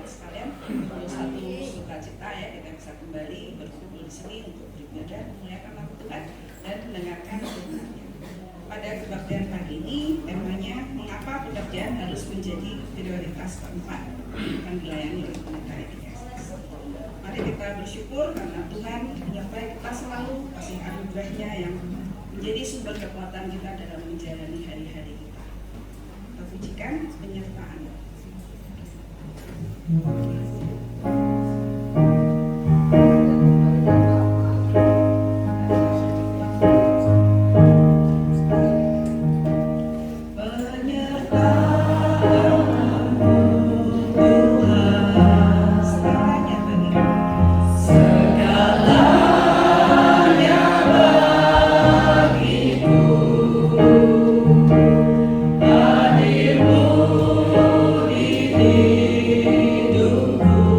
sekalian, untuk satu sukacita ya kita bisa kembali berkumpul di sini untuk beribadah, memuliakan nama Tuhan dan mendengarkan firman-Nya. Pada kebaktian pagi ini temanya mengapa pekerjaan harus menjadi prioritas keempat akan dilayani oleh pendeta EPSS. Mari kita bersyukur karena Tuhan menyertai kita selalu, kasih anugerah-Nya yang menjadi sumber kekuatan kita dalam menjalani hari-hari kita. Kita pujikan penyertaan. Hadirmu di hidupku.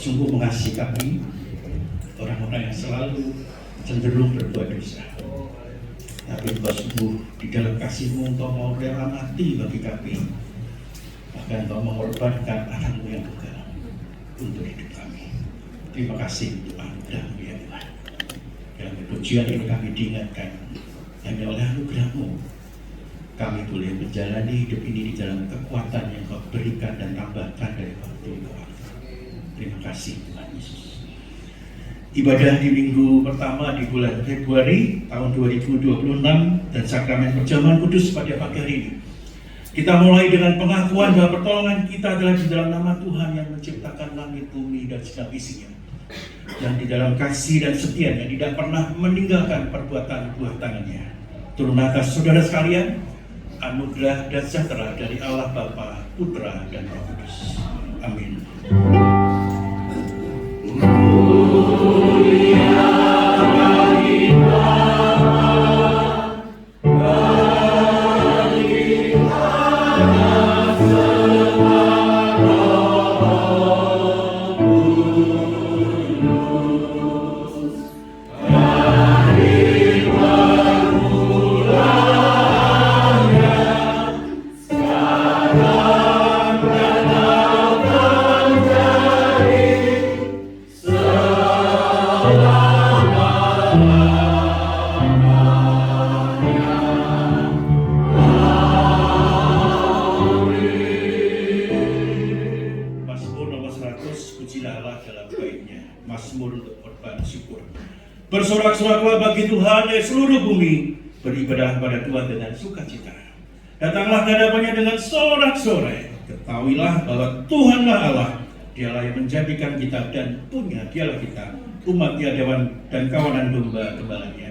sungguh mengasihi kami, orang-orang yang selalu cenderung berbuat dosa. Tapi Engkau sungguh di dalam kasih-Mu, Engkau mau rela mati bagi kami. Bahkan Engkau mengorbankan anakmu yang tunggal untuk hidup kami. Terima kasih untuk anugerah-Mu ya Tuhan. Dalam pujian ini kami diingatkan, hanya oleh anugerah-Mu kami boleh menjalani hidup ini di dalam kekuatan yang Kau berikan dan tambahkan dari waktu ke waktu. Terima kasih Tuhan Yesus. Ibadah di minggu pertama di bulan Februari tahun 2026 dan sakramen perjamuan kudus pada pagi hari ini. Kita mulai dengan pengakuan bahwa pertolongan kita adalah di dalam nama Tuhan yang menciptakan langit, bumi, dan segala isinya. Dan di dalam kasih dan setianya tidak pernah meninggalkan perbuatan buah tangannya. Turun atas saudara sekalian, anugerah dan sejahtera dari Allah Bapa, Putra, dan Roh Kudus. Amin. Bersorak-soraklah bagi Tuhan dari seluruh bumi, beribadah pada Tuhan dengan sukacita. Datanglah ke hadapannya dengan sorak-sorai. Ketahuilah bahwa Tuhanlah Allah, Dialah yang menjadikan kita dan punya Dialah kita, umat-Nya, dewan dan kawanan domba-gembala-Nya.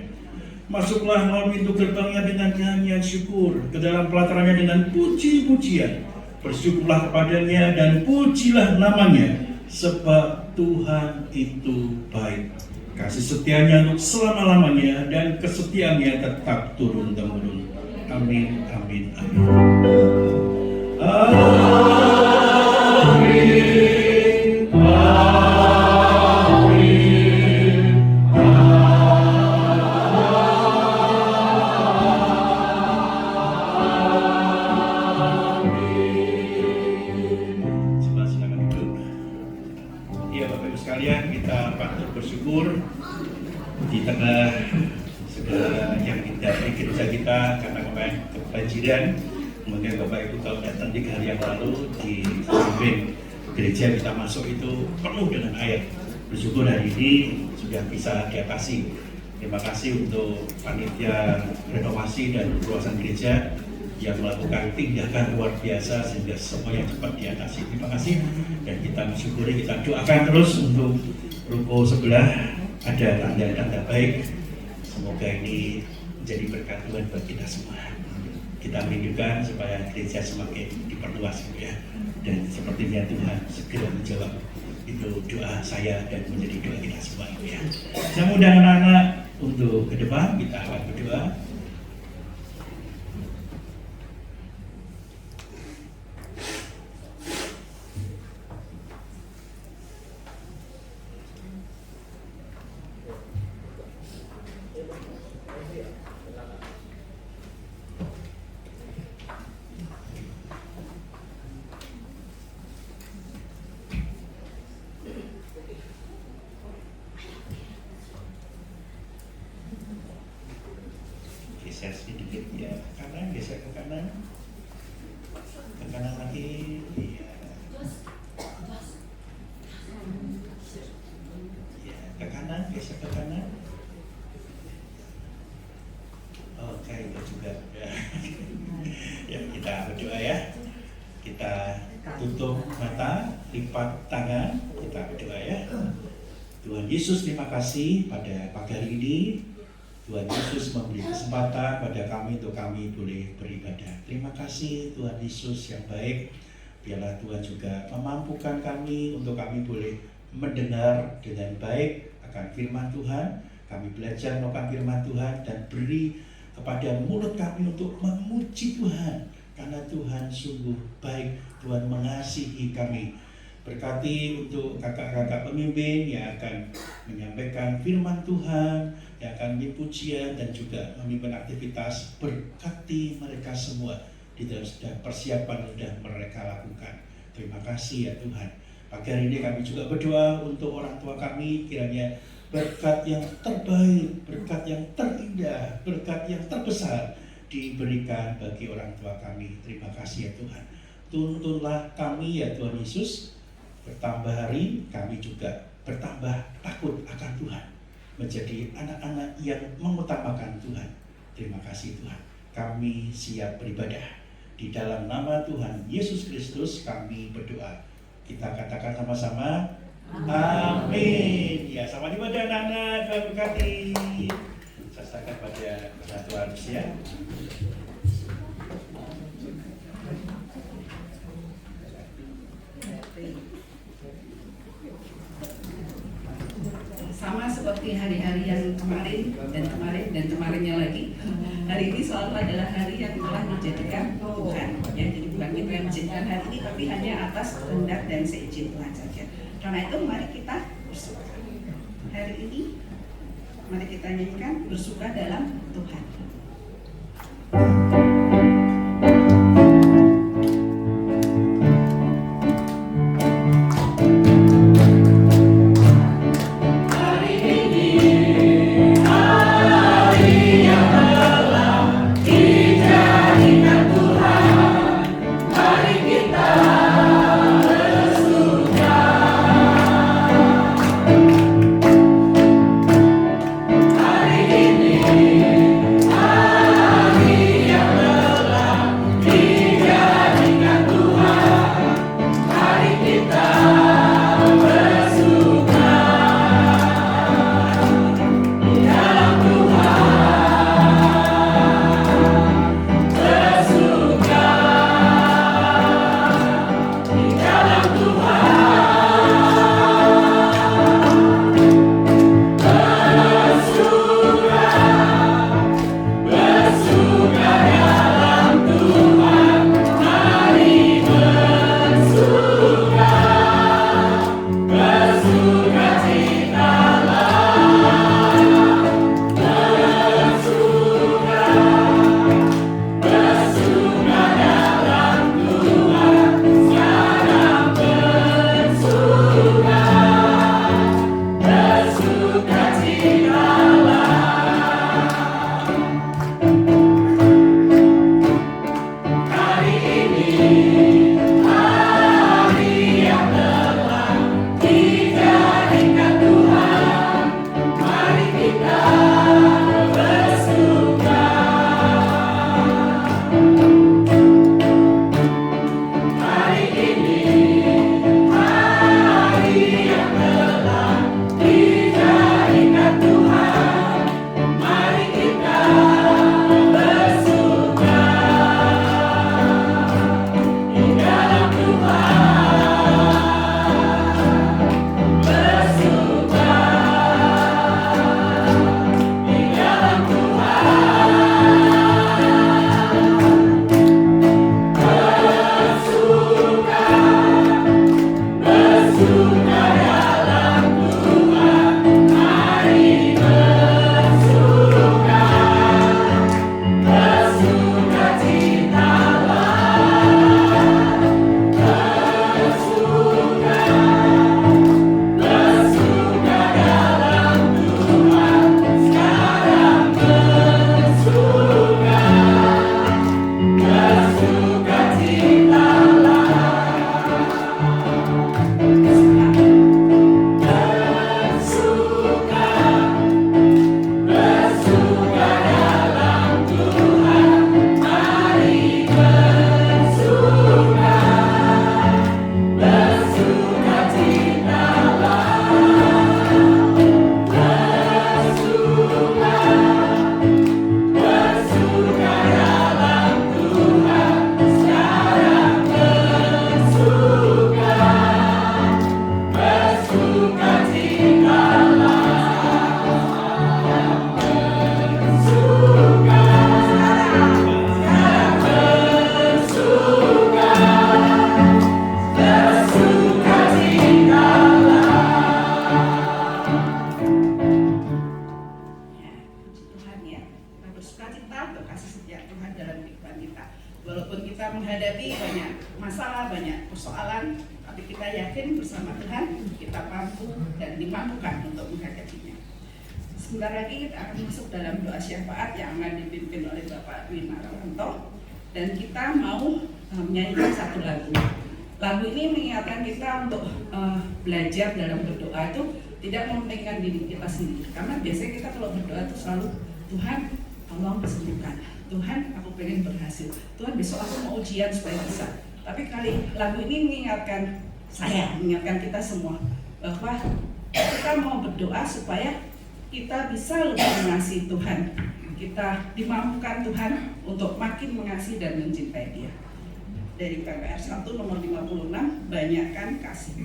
Masuklah melalui pintu gerbangnya dengan nyanyian syukur, ke dalam pelatarannya dengan puji-pujian. Bersyukurlah kepadanya dan pujilah namanya, sebab Tuhan itu baik. Kasih setianya untuk selama-lamanya dan kesetiaannya tetap turun-temurun. Amin, amin, amin. Amin, amin, amin. Silakan duduk. Ya Bapak Ibu sekalian, kita patut bersyukur di tengah segala yang indah di gereja kita karena kemarin kebanjiran. Kemudian Bapak Ibu kalau datang 3 hari yang lalu di samping gereja kita masuk itu penuh dengan air. Bersyukur hari ini sudah bisa diatasi. Terima kasih untuk panitia renovasi dan perluasan gereja yang melakukan tindakan luar biasa sehingga semuanya cepat diatasi. Terima kasih dan kita mensyukuri, kita doakan terus untuk ruko sebelah ada tanda-tanda baik. Semoga ini menjadi berkat Tuhan buat kita semua. Kita merindukan supaya gereja semakin diperluas ya. Dan sepertinya Tuhan segera menjawab itu doa saya dan menjadi doa kita semua ya. Saya undang anak-anak untuk ke depan, kita akan berdoa. Geser sedikit ya, ke kanan, geser ke kanan lagi, iya. Ya, ke kanan, geser ke kanan. Oke, itu juga ya. Ya, kita berdoa ya. Kita tutup mata, lipat tangan, kita berdoa ya. Tuhan Yesus, terima kasih pada pagi hari ini. Tuhan Yesus memberi kesempatan pada kami untuk kami boleh beribadah. Terima kasih Tuhan Yesus yang baik. Biarlah Tuhan juga memampukan kami untuk kami boleh mendengar dengan baik akan firman Tuhan. Kami belajar melakukan firman Tuhan dan beri kepada mulut kami untuk memuji Tuhan. Karena Tuhan sungguh baik, Tuhan mengasihi kami. Berkati untuk kakak-kakak pemimpin yang akan menyampaikan firman Tuhan, yang akan memimpin pujian dan juga memimpin aktivitas. Berkati mereka semua di dalam persiapan yang sudah mereka lakukan. Terima kasih ya Tuhan. Pagi hari ini kami juga berdoa untuk orang tua kami, kiranya berkat yang terbaik, berkat yang terindah, berkat yang terbesar diberikan bagi orang tua kami. Terima kasih ya Tuhan. Tuntunlah kami ya Tuhan Yesus, bertambah hari kami juga bertambah takut akan Tuhan, menjadi anak-anak yang mengutamakan Tuhan. Terima kasih Tuhan. Kami siap beribadah. Di dalam nama Tuhan Yesus Kristus kami berdoa. Kita katakan sama-sama, amin. Ya, sama ibadah anak-anak, Tuhan berkati. Saya serahkan pada persatuan usia. Sama seperti hari-hari yang kemarin dan kemarinnya lagi, hari ini selalu adalah hari yang telah dijadikan Tuhan. Ya, jadi bukan kita yang menjadikan hari ini, tapi hanya atas kehendak dan seizin Tuhan saja. Karena itu mari kita bersuka. Hari ini mari kita nyanyikan bersuka dalam Tuhan. Hari ini menghadapi banyak masalah, banyak persoalan, tapi kita yakin bersama Tuhan kita mampu dan dimampukan untuk menghadapinya. Sebentar lagi kita akan masuk dalam doa syafaat yang akan dipimpin oleh Bapak Dwi Marawanto, dan kita mau menyanyikan satu lagu. Lagu ini mengingatkan kita untuk belajar dalam berdoa itu tidak mementingkan diri kita sendiri, karena biasanya kita kalau berdoa itu selalu Tuhan tolong sembuhkan, Tuhan aku pengen berhasil, Tuhan besok aku mau ujian supaya bisa. Tapi lagu ini mengingatkan kita semua bahwa kita mau berdoa supaya kita bisa lebih mengasihi Tuhan, kita dimampukan Tuhan untuk makin mengasihi dan mencintai Dia. Dari KPR 1 nomor 56, banyakkan kasih.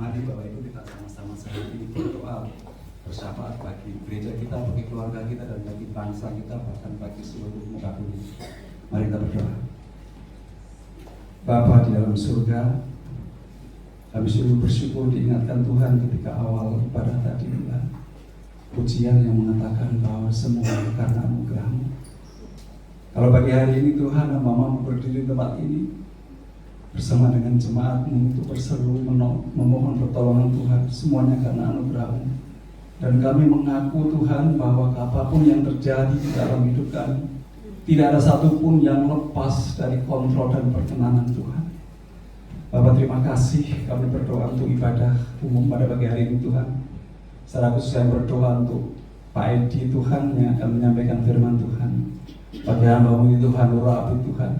Mari Bapak Ibu kita sama-sama sehati berdoa bersyafaat bagi gereja kita, bagi keluarga kita, dan bagi bangsa kita, bahkan bagi seluruh muka bumi. Mari kita berdoa. Bapa di dalam surga, kami sungguh bersyukur diingatkan Tuhan ketika awal ibadah tadi, pujian yang mengatakan bahwa semua karena anugerah-Mu. Kalau pagi hari ini Tuhan, Mama berdiri di tempat ini bersama dengan jemaat-Mu untuk berseru memohon pertolongan Tuhan, semuanya karena anugerah-Mu. Dan kami mengaku Tuhan bahwa apapun yang terjadi di dalam hidup kami, tidak ada satupun yang lepas dari kontrol dan perkenanan Tuhan. Bapak terima kasih, kami berdoa untuk ibadah umum pada pagi hari ini Tuhan. Secara khusus saya berdoa untuk Pak Edi Tuhan yang akan menyampaikan firman Tuhan. Bagi hamba-Mu ini Tuhan, urapi Tuhan,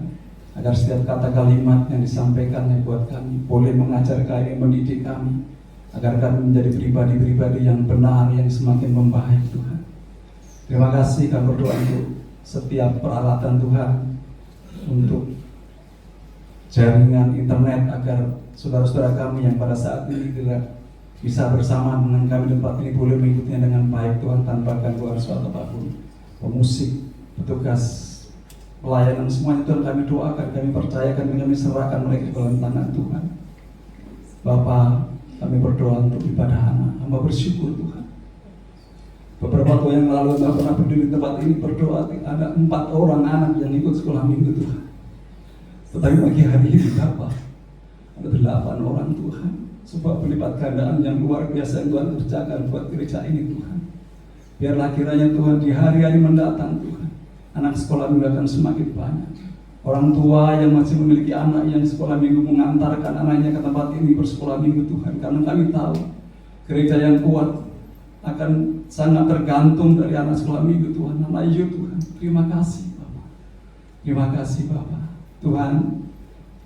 agar setiap kata kalimat yang disampaikannya buat kami boleh mengajar kami, mendidik kami, agar kami menjadi pribadi-pribadi yang benar, yang semakin membaik Tuhan. Terima kasih, kami berdoa untuk setiap peralatan Tuhan, untuk jaringan internet, agar saudara-saudara kami yang pada saat ini tidak bisa bersama dengan kami di tempat ini boleh mengikutinya dengan baik Tuhan, tanpa gangguan suatu apapun. Pemusik, petugas pelayanan semuanya Tuhan kami doakan, kami percayakan, kami serahkan mereka ke dalam tangan Tuhan. Bapa, kami berdoa untuk ibadah anak, hamba bersyukur Tuhan. Beberapa waktu yang lalu Bapak pernah berdiri di tempat ini berdoa, ada 4 orang anak yang ikut sekolah minggu Tuhan. Tetapi pagi hari ini Bapak, ada 8 orang Tuhan. Sebuah pelipat gandaan yang luar biasa yang Tuhan kerjakan buat gereja ini Tuhan. Biarlah kiranya Tuhan di hari-hari mendatang Tuhan, anak sekolah minggu akan semakin banyak. Orang tua yang masih memiliki anak yang sekolah minggu mengantarkan anaknya ke tempat ini bersekolah minggu Tuhan. Karena kami tahu gereja yang kuat akan sangat tergantung dari anak sekolah minggu Tuhan. Anak you Tuhan, terima kasih Bapak. Terima kasih Bapak. Tuhan,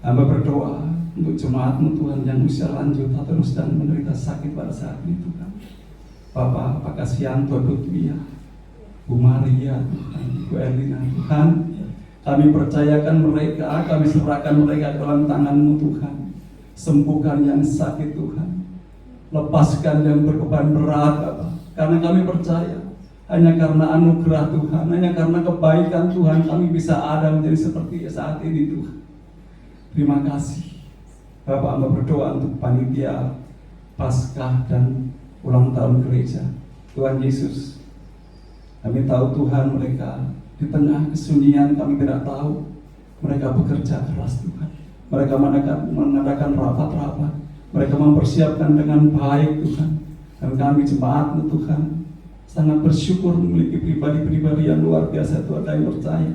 hamba berdoa untuk jemaat-Mu Tuhan yang usia lanjut atau sedang menderita sakit pada saat ini Tuhan. Bapak, Pak Kasianto, Bu Twia, Bu Maria Tuhan, Bu Erlina Tuhan, kami percayakan mereka, kami serahkan mereka ke dalam tangan-Mu Tuhan. Sembuhkan yang sakit Tuhan, lepaskan yang berbeban berat Bapak. Karena kami percaya hanya karena anugerah Tuhan, hanya karena kebaikan Tuhan kami bisa ada menjadi seperti saat ini Tuhan. Terima kasih Bapak. Hamba berdoa untuk panitia Paskah dan ulang tahun gereja. Tuhan Yesus, kami tahu Tuhan mereka di tengah kesunyian, kami tidak tahu mereka bekerja keras Tuhan. Mereka mengadakan rapat-rapat, mereka mempersiapkan dengan baik Tuhan. Dan kami jemaat-Mu Tuhan sangat bersyukur memiliki pribadi-pribadi yang luar biasa Tuhan. Kami percaya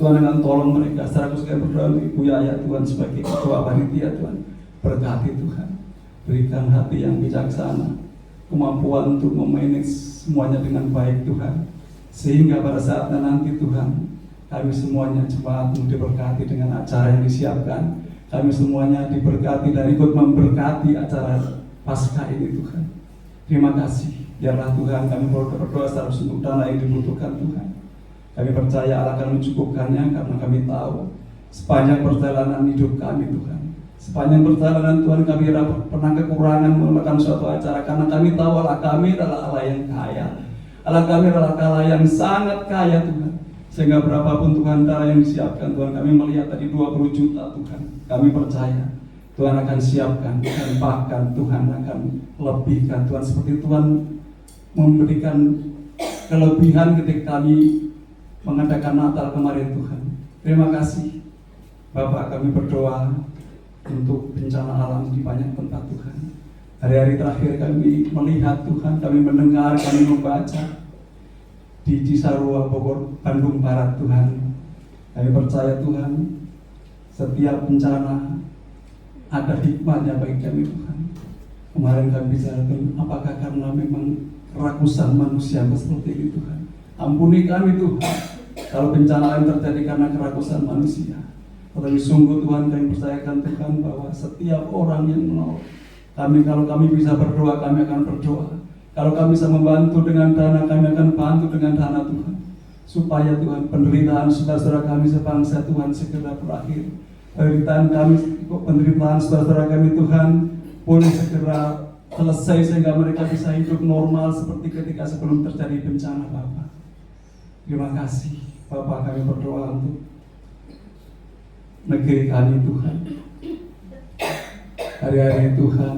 Tuhan akan tolong mereka. Secara khusus kami berdoa untuk Ibu Yaya Tuhan sebagai ketua panitia Tuhan. Berkati Tuhan, berikan hati yang bijaksana, kemampuan untuk memanage semuanya dengan baik Tuhan. Sehingga pada saatnya nanti Tuhan, kami semuanya jemaat-Mu diberkati dengan acara yang disiapkan. Kami semuanya diberkati dan ikut memberkati acara Paskah ini Tuhan. Terima kasih. Biarlah Tuhan kami berdoa secara sungguh dana yang dibutuhkan Tuhan. Kami percaya Allah akan mencukupkannya karena kami tahu sepanjang perjalanan hidup kami Tuhan, sepanjang perjalanan Tuhan kami pernah kekurangan melakukan suatu acara karena kami tahu Allah kami adalah Allah yang kaya. Allah kami adalah Allah yang sangat kaya Tuhan. Sehingga berapapun Tuhan cara yang disiapkan Tuhan, kami melihat tadi 20 juta Tuhan. Kami percaya Tuhan akan siapkan dan bahkan Tuhan akan lebihkan Tuhan. Seperti Tuhan memberikan kelebihan ketika kami mengadakan Natal kemarin Tuhan. Terima kasih Bapak, kami berdoa untuk bencana alam di banyak tempat Tuhan. Hari-hari terakhir kami melihat Tuhan, kami mendengar, kami membaca di Cisarua, Bogor, Bandung Barat Tuhan. Kami percaya Tuhan, setiap bencana ada hikmahnya bagi kami Tuhan. Kemarin kami bicarakan apakah karena memang kerakusan manusia seperti ini Tuhan. Ampuni kami Tuhan kalau bencana yang terjadi karena kerakusan manusia. Tetapi sungguh Tuhan kami percayakan Tuhan bahwa setiap orang yang menolong kami, kalau kami bisa berdoa, kami akan berdoa. Kalau kami bisa membantu dengan dana, kami akan bantu dengan dana Tuhan. Supaya Tuhan penderitaan saudara-saudara kami sebangsa Tuhan segera berakhir. Penderitaan saudara-saudara kami Tuhan boleh segera selesai sehingga mereka bisa hidup normal seperti ketika sebelum terjadi bencana Bapak. Terima kasih Bapak, kami berdoa untuk negeri kami Tuhan. Hari-hari Tuhan,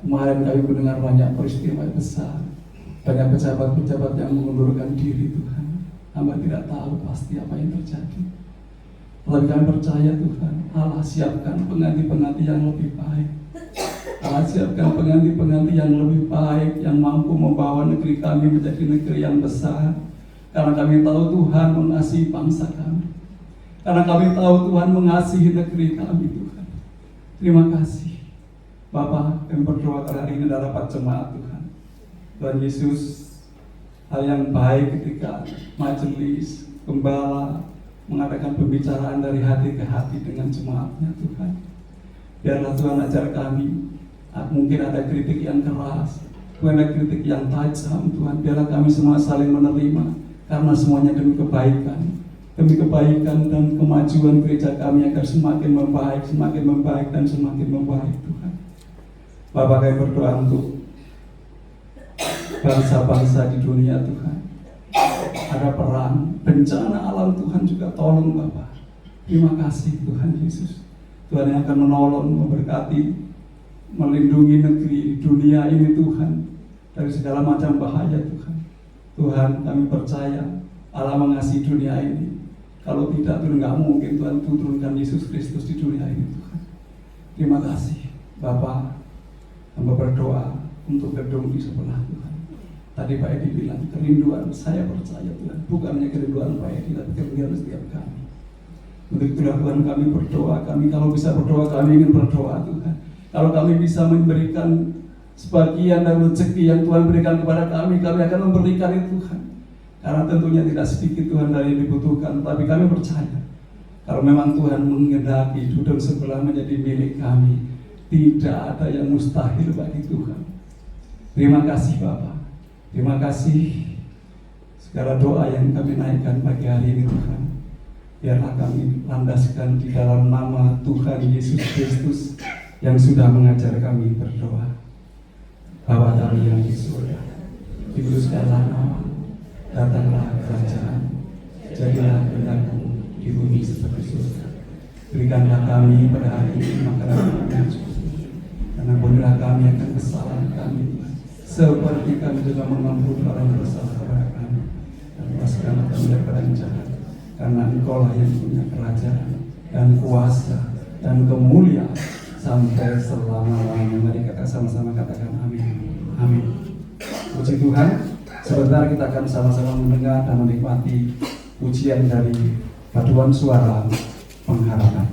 kemarin kami mendengar banyak peristiwa besar, banyak pejabat-pejabat yang mengundurkan diri Tuhan. Hamba tidak tahu pasti apa yang terjadi. Tetapi kami percaya Tuhan, Allah siapkan pengganti-pengganti yang lebih baik. Allah siapkan pengganti-pengganti yang lebih baik, yang mampu membawa negeri kami menjadi negeri yang besar. Karena kami tahu Tuhan mengasihi bangsa kami. Karena kami tahu Tuhan mengasihi negeri kami Tuhan. Terima kasih Bapak, kami berdoa hari ini adalah rapat jemaat Tuhan. Tuhan Yesus, hal yang baik ketika majelis gembala mengadakan pembicaraan dari hati ke hati dengan jemaatnya Tuhan. Biarlah Tuhan ajar kami, mungkin ada kritik yang keras, mungkin ada kritik yang tajam Tuhan. Biarlah kami semua saling menerima, karena semuanya demi kebaikan dan kemajuan gereja kami agar semakin membaik dan semakin membaik Tuhan. Bapak, kami berdoa untuk bangsa-bangsa di dunia Tuhan. Ada perang, bencana alam Tuhan juga tolong Bapak. Terima kasih Tuhan Yesus. Tuhan yang akan menolong, memberkati, melindungi negeri dunia ini Tuhan dari segala macam bahaya Tuhan. Tuhan, kami percaya Allah mengasihi dunia ini. Kalau tidak, Tuhan nggak mungkin Tuhan turunkan Yesus Kristus di dunia ini Tuhan. Terima kasih Bapak. Hamba berdoa untuk gedung di sebelah Tuhan. Tadi Pak Edi bilang, kerinduan saya percaya Tuhan, bukan hanya kerinduan Pak Edi, tapi kerinduan setiap kami. Untuk itulah Tuhan kami berdoa, kami kalau bisa berdoa, kami ingin berdoa Tuhan. Kalau kami bisa memberikan sebagian dari rezeki yang Tuhan berikan kepada kami akan memberikan itu Tuhan. Karena tentunya tidak sedikit Tuhan dari yang dibutuhkan, tapi kami percaya kalau memang Tuhan menghendaki duduk sebelah menjadi milik kami, tidak ada yang mustahil bagi Tuhan. Terima kasih Bapak, terima kasih segala doa yang kami naikkan pagi hari ini Tuhan. Biarlah kami landaskan di dalam nama Tuhan Yesus Kristus yang sudah mengajar kami berdoa. Bapa kami yang di surga, dikuduskanlah nama, datanglah kerajaan, jadilah kehendak-Mu di bumi seperti surga. Berikanlah kami pada hari ini makanan kami yang cukup, dan ampunilah kami akan kesalahan kami, seperti kami juga mengampuni orang yang bersalah kepada kami. Dan lepaskanlah kami daripada yang jahat, karena Engkau lah yang punya kerajaan dan kuasa dan kemuliaan sampai selama-lamanya. Mari kita sama-sama katakan amin. Amin. Puji Tuhan. Sebentar kita akan sama-sama mendengar dan menikmati pujian dari paduan suara pengharapan.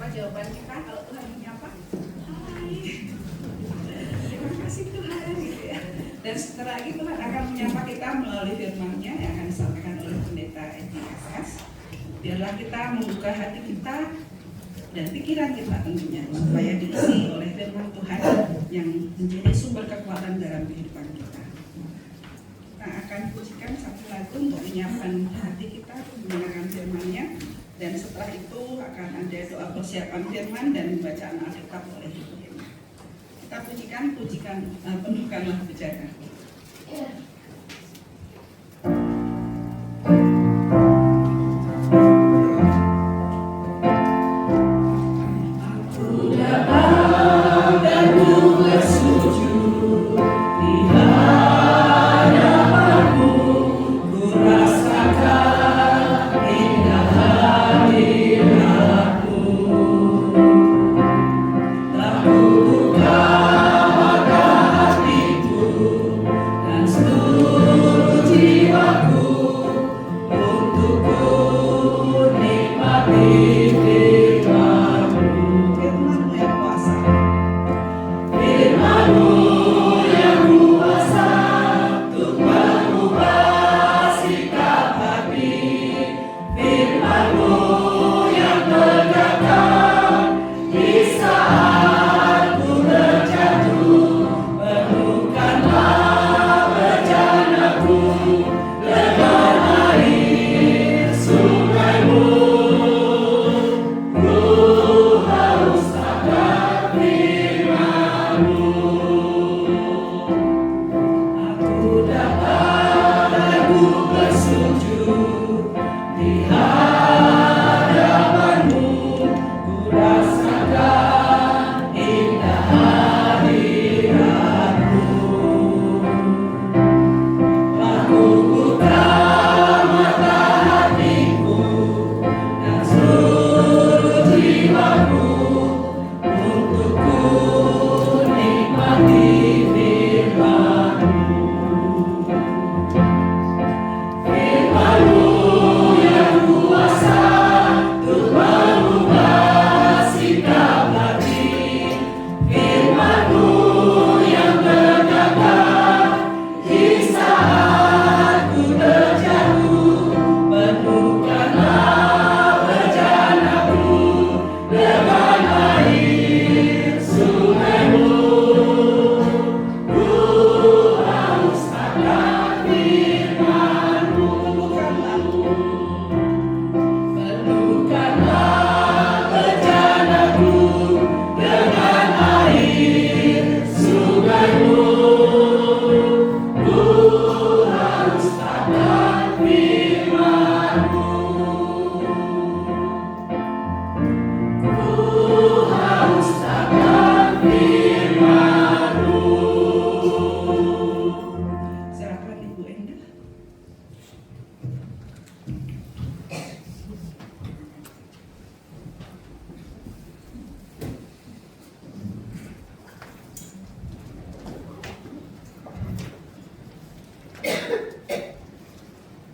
Apa jawaban kita kalau Tuhan menyapa? Hai. Terima kasih Tuhan gitu ya. Dan setelah itu Tuhan akan menyapa kita melalui firman-Nya yang akan disampaikan oleh pendeta Edi Asas. Biarlah kita membuka hati kita dan pikiran kita tentunya supaya diisi oleh firman Tuhan yang menjadi sumber kekuatan dalam kehidupan kita. Kita akan pujikan satu lagu untuk menyiapkan hati kita mendengarkan firman-Nya. Dan setelah itu akan ada doa persiapan firman dan bacaan Alkitab oleh Ibu Hema. Kita pujikan penuhkanlah bejana.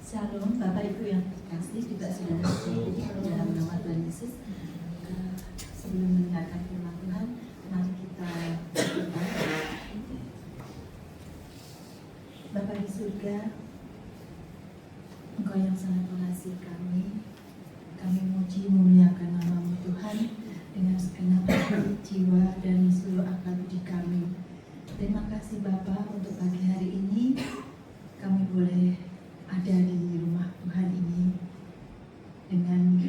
Shalom, Bapak Ibu yang terkasih, juga saudara-saudari dalam nama Tuhan Yesus. Sebelum mendengarkan firman Tuhan, mari kita berdoa. Bapa di surga, Engkau yang sangat mengasihi kami memuji memuliakan nama-Mu Tuhan dengan segenap hati, jiwa, dan seluruh akal budi kami. Terima kasih Bapa untuk pagi hari ini kami boleh ada di rumah Tuhan ini dengan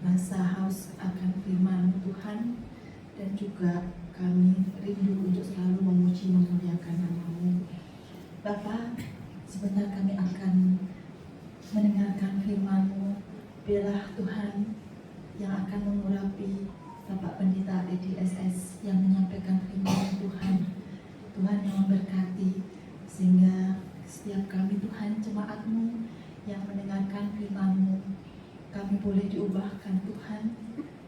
rasa haus akan firman Tuhan, dan juga kami rindu untuk selalu memuji memuliakan nama-Mu. Bapa, sebentar kami akan mendengarkan firman-Mu. biarlah Tuhan yang akan mengurapi Bapak Pendeta EDSS yang menyampaikan firman Tuhan. Tuhan yang memberkati, sehingga setiap kami Tuhan, jemaat-Mu yang mendengarkan firman-Mu, kami boleh diubahkan Tuhan,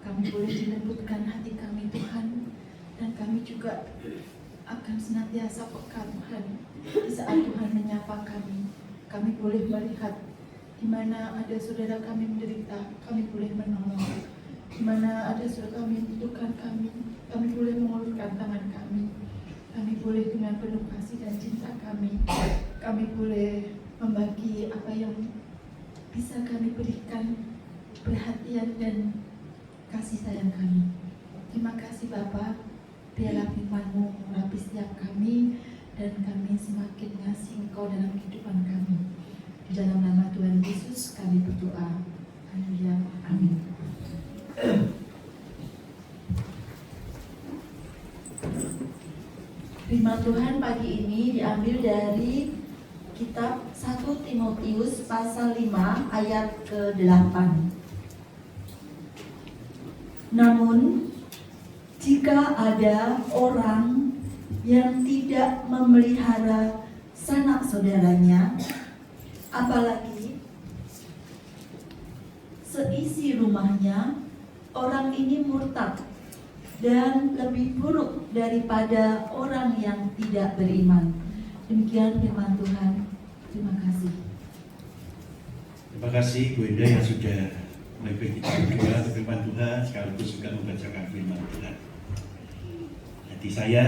kami boleh dilembutkan hati kami Tuhan, dan kami juga akan senantiasa peka Tuhan. Di saat Tuhan menyapa kami boleh melihat di mana ada saudara kami menderita, kami boleh menolong. Di mana ada saudara kami membutuhkan kami boleh mengulurkan tangan kami. Kami boleh dengan penuh kasih dan cinta kami boleh membagi apa yang bisa kami berikan, perhatian dan kasih sayang kami. Terima kasih Bapa, biarlah firman-Mu mengurapi setiap kami dan kami semakin mengasihi Engkau dalam kehidupan kami. Di dalam nama Tuhan Yesus kami berdoa. Haleluya. Amin. Firman Tuhan pagi ini diambil dari kitab 1 Timotius pasal 5 ayat ke-8. Namun jika ada orang yang tidak memelihara sanak saudaranya, apalagi seisi rumahnya, orang ini murtad dan lebih buruk daripada orang yang tidak beriman. Demikian firman Tuhan. Terima kasih. Terima kasih Bu Indah yang sudah memimpin kita berdua untuk firman Tuhan, sekaligus juga membacakan firman Tuhan. Hati saya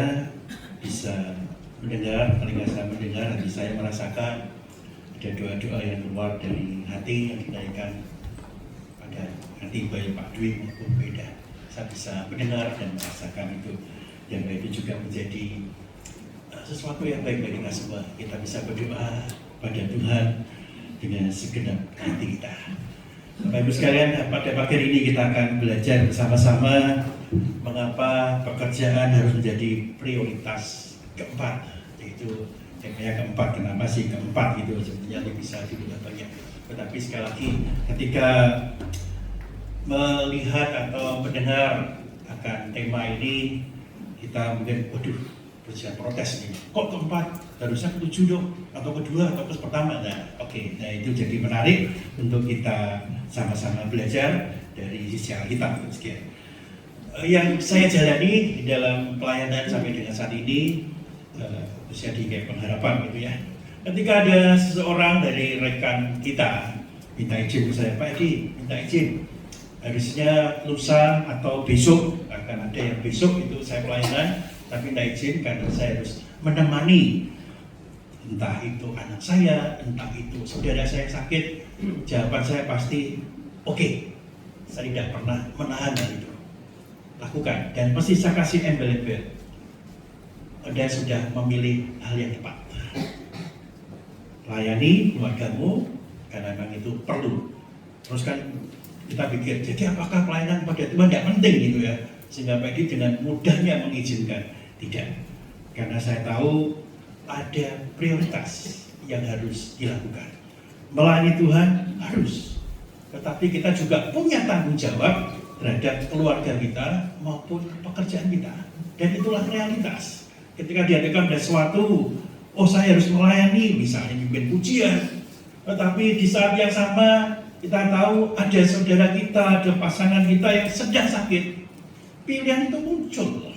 bisa mendengar, telinga saya mendengar, hati saya merasakan ada doa-doa yang keluar dari hati yang dinaikkan pada hati baik Pak Dwi maupun Bu Indah. Saya bisa mendengar dan merasakan itu, yang itu juga menjadi sesuatu yang baik bagi kita semua. Kita bisa berdoa pada Tuhan dengan segenap hati kita. Bapak Ibu sekalian, pada pagi ini kita akan belajar bersama-sama mengapa pekerjaan harus menjadi prioritas keempat, yaitu temanya keempat. Kenapa sih keempat gitu? Sebenarnya bisa dilihat banyak. Tetapi sekali lagi, ketika melihat atau mendengar akan tema ini, kita mungkin, waduh, bersiap protes nih. Kok keempat? Harusnya ketujuh dong, atau kedua, atau pertama. Nah, oke. Nah, itu jadi menarik untuk kita sama-sama belajar dari sisi Alkitab. Yang saya jalani di dalam pelayanan sampai dengan saat ini, usia di kayak pengharapan gitu ya. Ketika ada seseorang dari rekan kita minta izin ke saya, Pak Edi, minta izin. Harusnya lusa atau besok, akan ada yang besok itu saya pelayanan, tapi minta izin karena saya harus menemani entah itu anak saya, entah itu saudara saya sakit. Jawaban saya pasti oke. Saya tidak pernah menahan hal itu. Lakukan, dan pasti saya kasih embel-embel. Anda sudah memilih hal yang tepat. Layani keluargamu karena memang itu perlu. Terus kan kita pikir, jadi apakah pelayanan pada Tuhan tidak penting gitu ya? Sehingga Pak Edi dengan mudahnya mengizinkan. Tidak, karena saya tahu ada prioritas yang harus dilakukan. Melayani Tuhan harus, tetapi kita juga punya tanggung jawab terhadap keluarga kita maupun pekerjaan kita. Dan itulah realitas. Ketika dihadapkan pada sesuatu, oh saya harus melayani, misalnya pimpin pujian, tetapi di saat yang sama kita tahu ada saudara kita, ada pasangan kita yang sedang sakit. Pilihan itu muncul.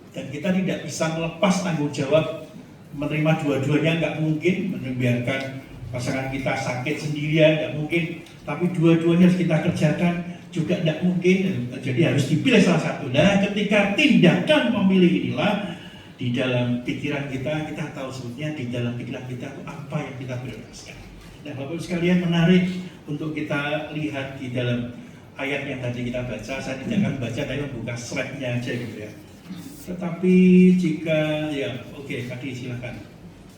Dan kita tidak bisa melepas tanggung jawab menerima dua-duanya, nggak mungkin. Membiarkan pasangan kita sakit sendirian, nggak mungkin. Tapi dua-duanya harus kita kerjakan juga nggak mungkin. Jadi harus dipilih salah satu. Nah, ketika tindakan memilih inilah, di dalam pikiran kita tahu sebetulnya di dalam pikiran kita itu apa yang kita prioritaskan. Nah, Bapak-Ibu sekalian, menarik untuk kita lihat di dalam ayat yang tadi kita baca. Saya tidak akan baca, tapi membuka slide-nya aja gitu ya. Tetapi jika, ya oke, tadi silakan.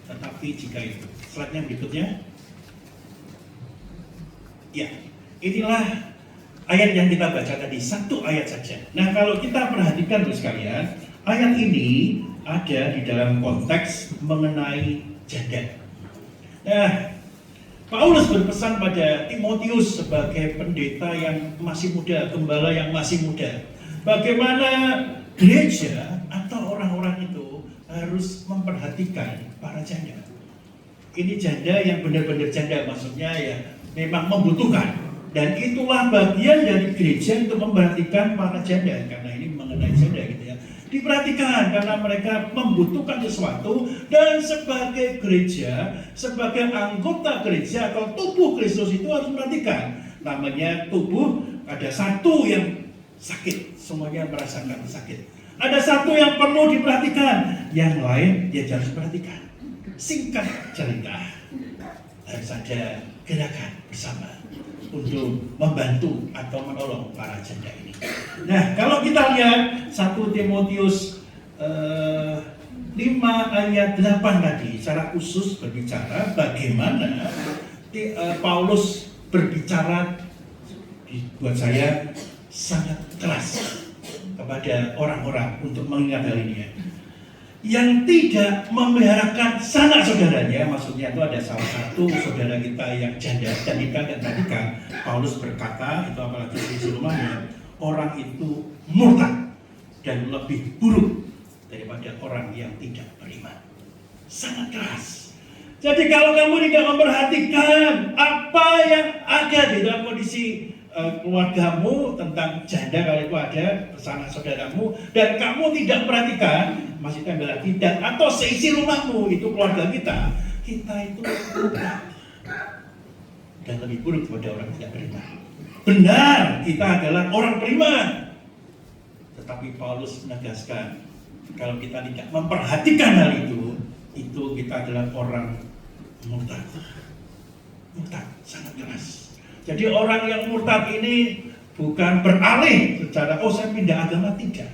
Tetapi jika itu, slide-nya berikutnya. Ya, inilah ayat yang kita baca tadi, satu ayat saja. Nah, kalau kita perhatikan Bapak sekalian, ayat ini ada di dalam konteks mengenai janda. Nah, Paulus berpesan pada Timotius sebagai pendeta yang masih muda, gembala yang masih muda, bagaimana gereja atau orang-orang itu harus memperhatikan para janda. Ini janda yang benar-benar janda, maksudnya ya memang membutuhkan. Dan itulah bagian dari gereja untuk memperhatikan para janda, karena ini mengenai janda gitu ya. Diperhatikan karena mereka membutuhkan sesuatu, dan sebagai gereja, sebagai anggota gereja atau tubuh Kristus itu harus memperhatikan. Namanya tubuh, ada satu yang sakit, semuanya merasakan sakit. Ada satu yang perlu diperhatikan, yang lain dia harus perhatikan. Singkat cerita, harus ada gerakan bersama untuk membantu atau menolong para janda ini. Nah, kalau kita lihat 1 Timotius 5 ayat 8 tadi, secara khusus berbicara bagaimana Paulus berbicara, buat saya sangat keras kepada orang-orang untuk mengingat hal ini ya. Yang tidak memeliharakan sanak saudaranya, maksudnya itu ada salah satu saudara kita yang janda dan kita dan perhatikan. Paulus berkata, itu apalagi di rumahnya, orang itu murtad dan lebih buruk daripada orang yang tidak beriman. Sangat keras. Jadi kalau kamu tidak memperhatikan apa yang ada di dalam kondisi keluargamu, tentang janda kalau itu ada, sanak saudaramu, dan kamu tidak perhatikan, masih tambah lagi, dan atau seisi rumahmu, itu keluarga kita itu murtad dan lebih buruk kepada orang tidak beriman. Benar, kita adalah orang beriman, tetapi Paulus menegaskan kalau kita tidak memperhatikan hal itu kita adalah orang murtad. Murtad sangat keras. Jadi orang yang murtad ini bukan beralih secara saya pindah agama, tidak,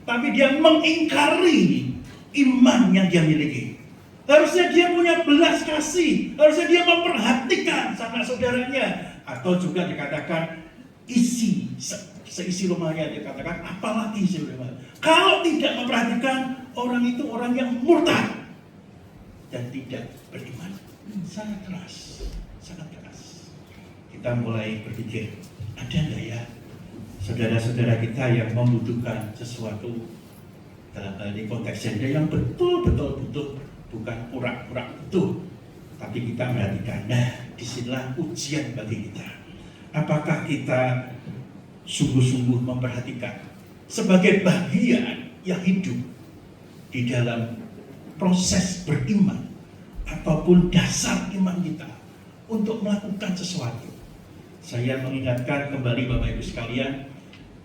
tapi dia mengingkari iman yang dia miliki. Harusnya dia punya belas kasih, harusnya dia memperhatikan sanak saudaranya, atau juga dikatakan seisi rumahnya, dikatakan apalagi isi rumah. Kalau tidak memperhatikan, orang itu orang yang murtad dan tidak beriman. Sangat keras, sangat keras. Kita mulai berpikir, ada nggak ya saudara-saudara kita yang membutuhkan sesuatu dalam hal ini konteks janda yang betul-betul butuh, bukan pura-pura butuh, tapi kita perhatikan. Nah, disinilah ujian bagi kita. Apakah kita sungguh-sungguh memperhatikan sebagai bagian yang hidup di dalam proses beriman ataupun dasar iman kita untuk melakukan sesuatu. Saya mengingatkan kembali Bapak Ibu sekalian,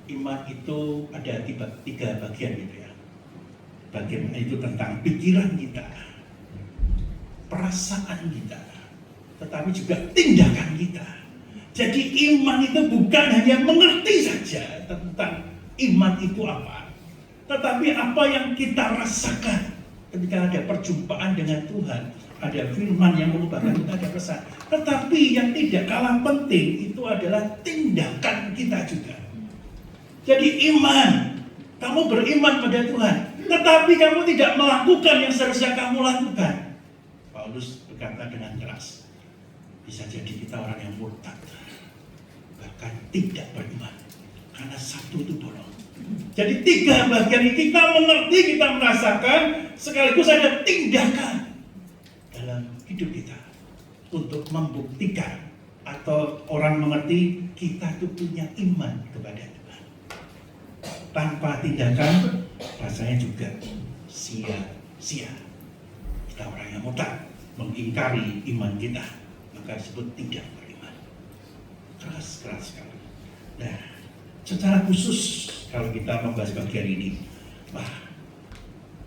iman itu ada tiga bagian gitu ya. Bagian itu tentang pikiran kita, perasaan kita, tetapi juga tindakan kita. Jadi iman itu bukan hanya mengerti saja tentang iman itu apa, tetapi apa yang kita rasakan ketika ada perjumpaan dengan Tuhan, ada firman yang mengubahkan kita, ada pesan. Tetapi yang tidak kalah penting itu adalah tindakan kita juga. Jadi iman, kamu beriman pada Tuhan, tetapi kamu tidak melakukan yang seharusnya kamu lakukan. Paulus berkata dengan keras, bisa jadi kita orang yang murtad, bahkan tidak beriman, karena satu itu bolong. Jadi tiga bagian ini kita mengerti, kita merasakan, sekaligus ada tindakan dalam hidup kita untuk membuktikan, atau orang mengerti kita itu punya iman kepada Tuhan. Tanpa tindakan rasanya juga sia-sia. Kita orang yang murtad, mengingkari iman kita, maka disebut tidak beriman. Keras sekali. Nah, secara khusus kalau kita membahas bagian ini,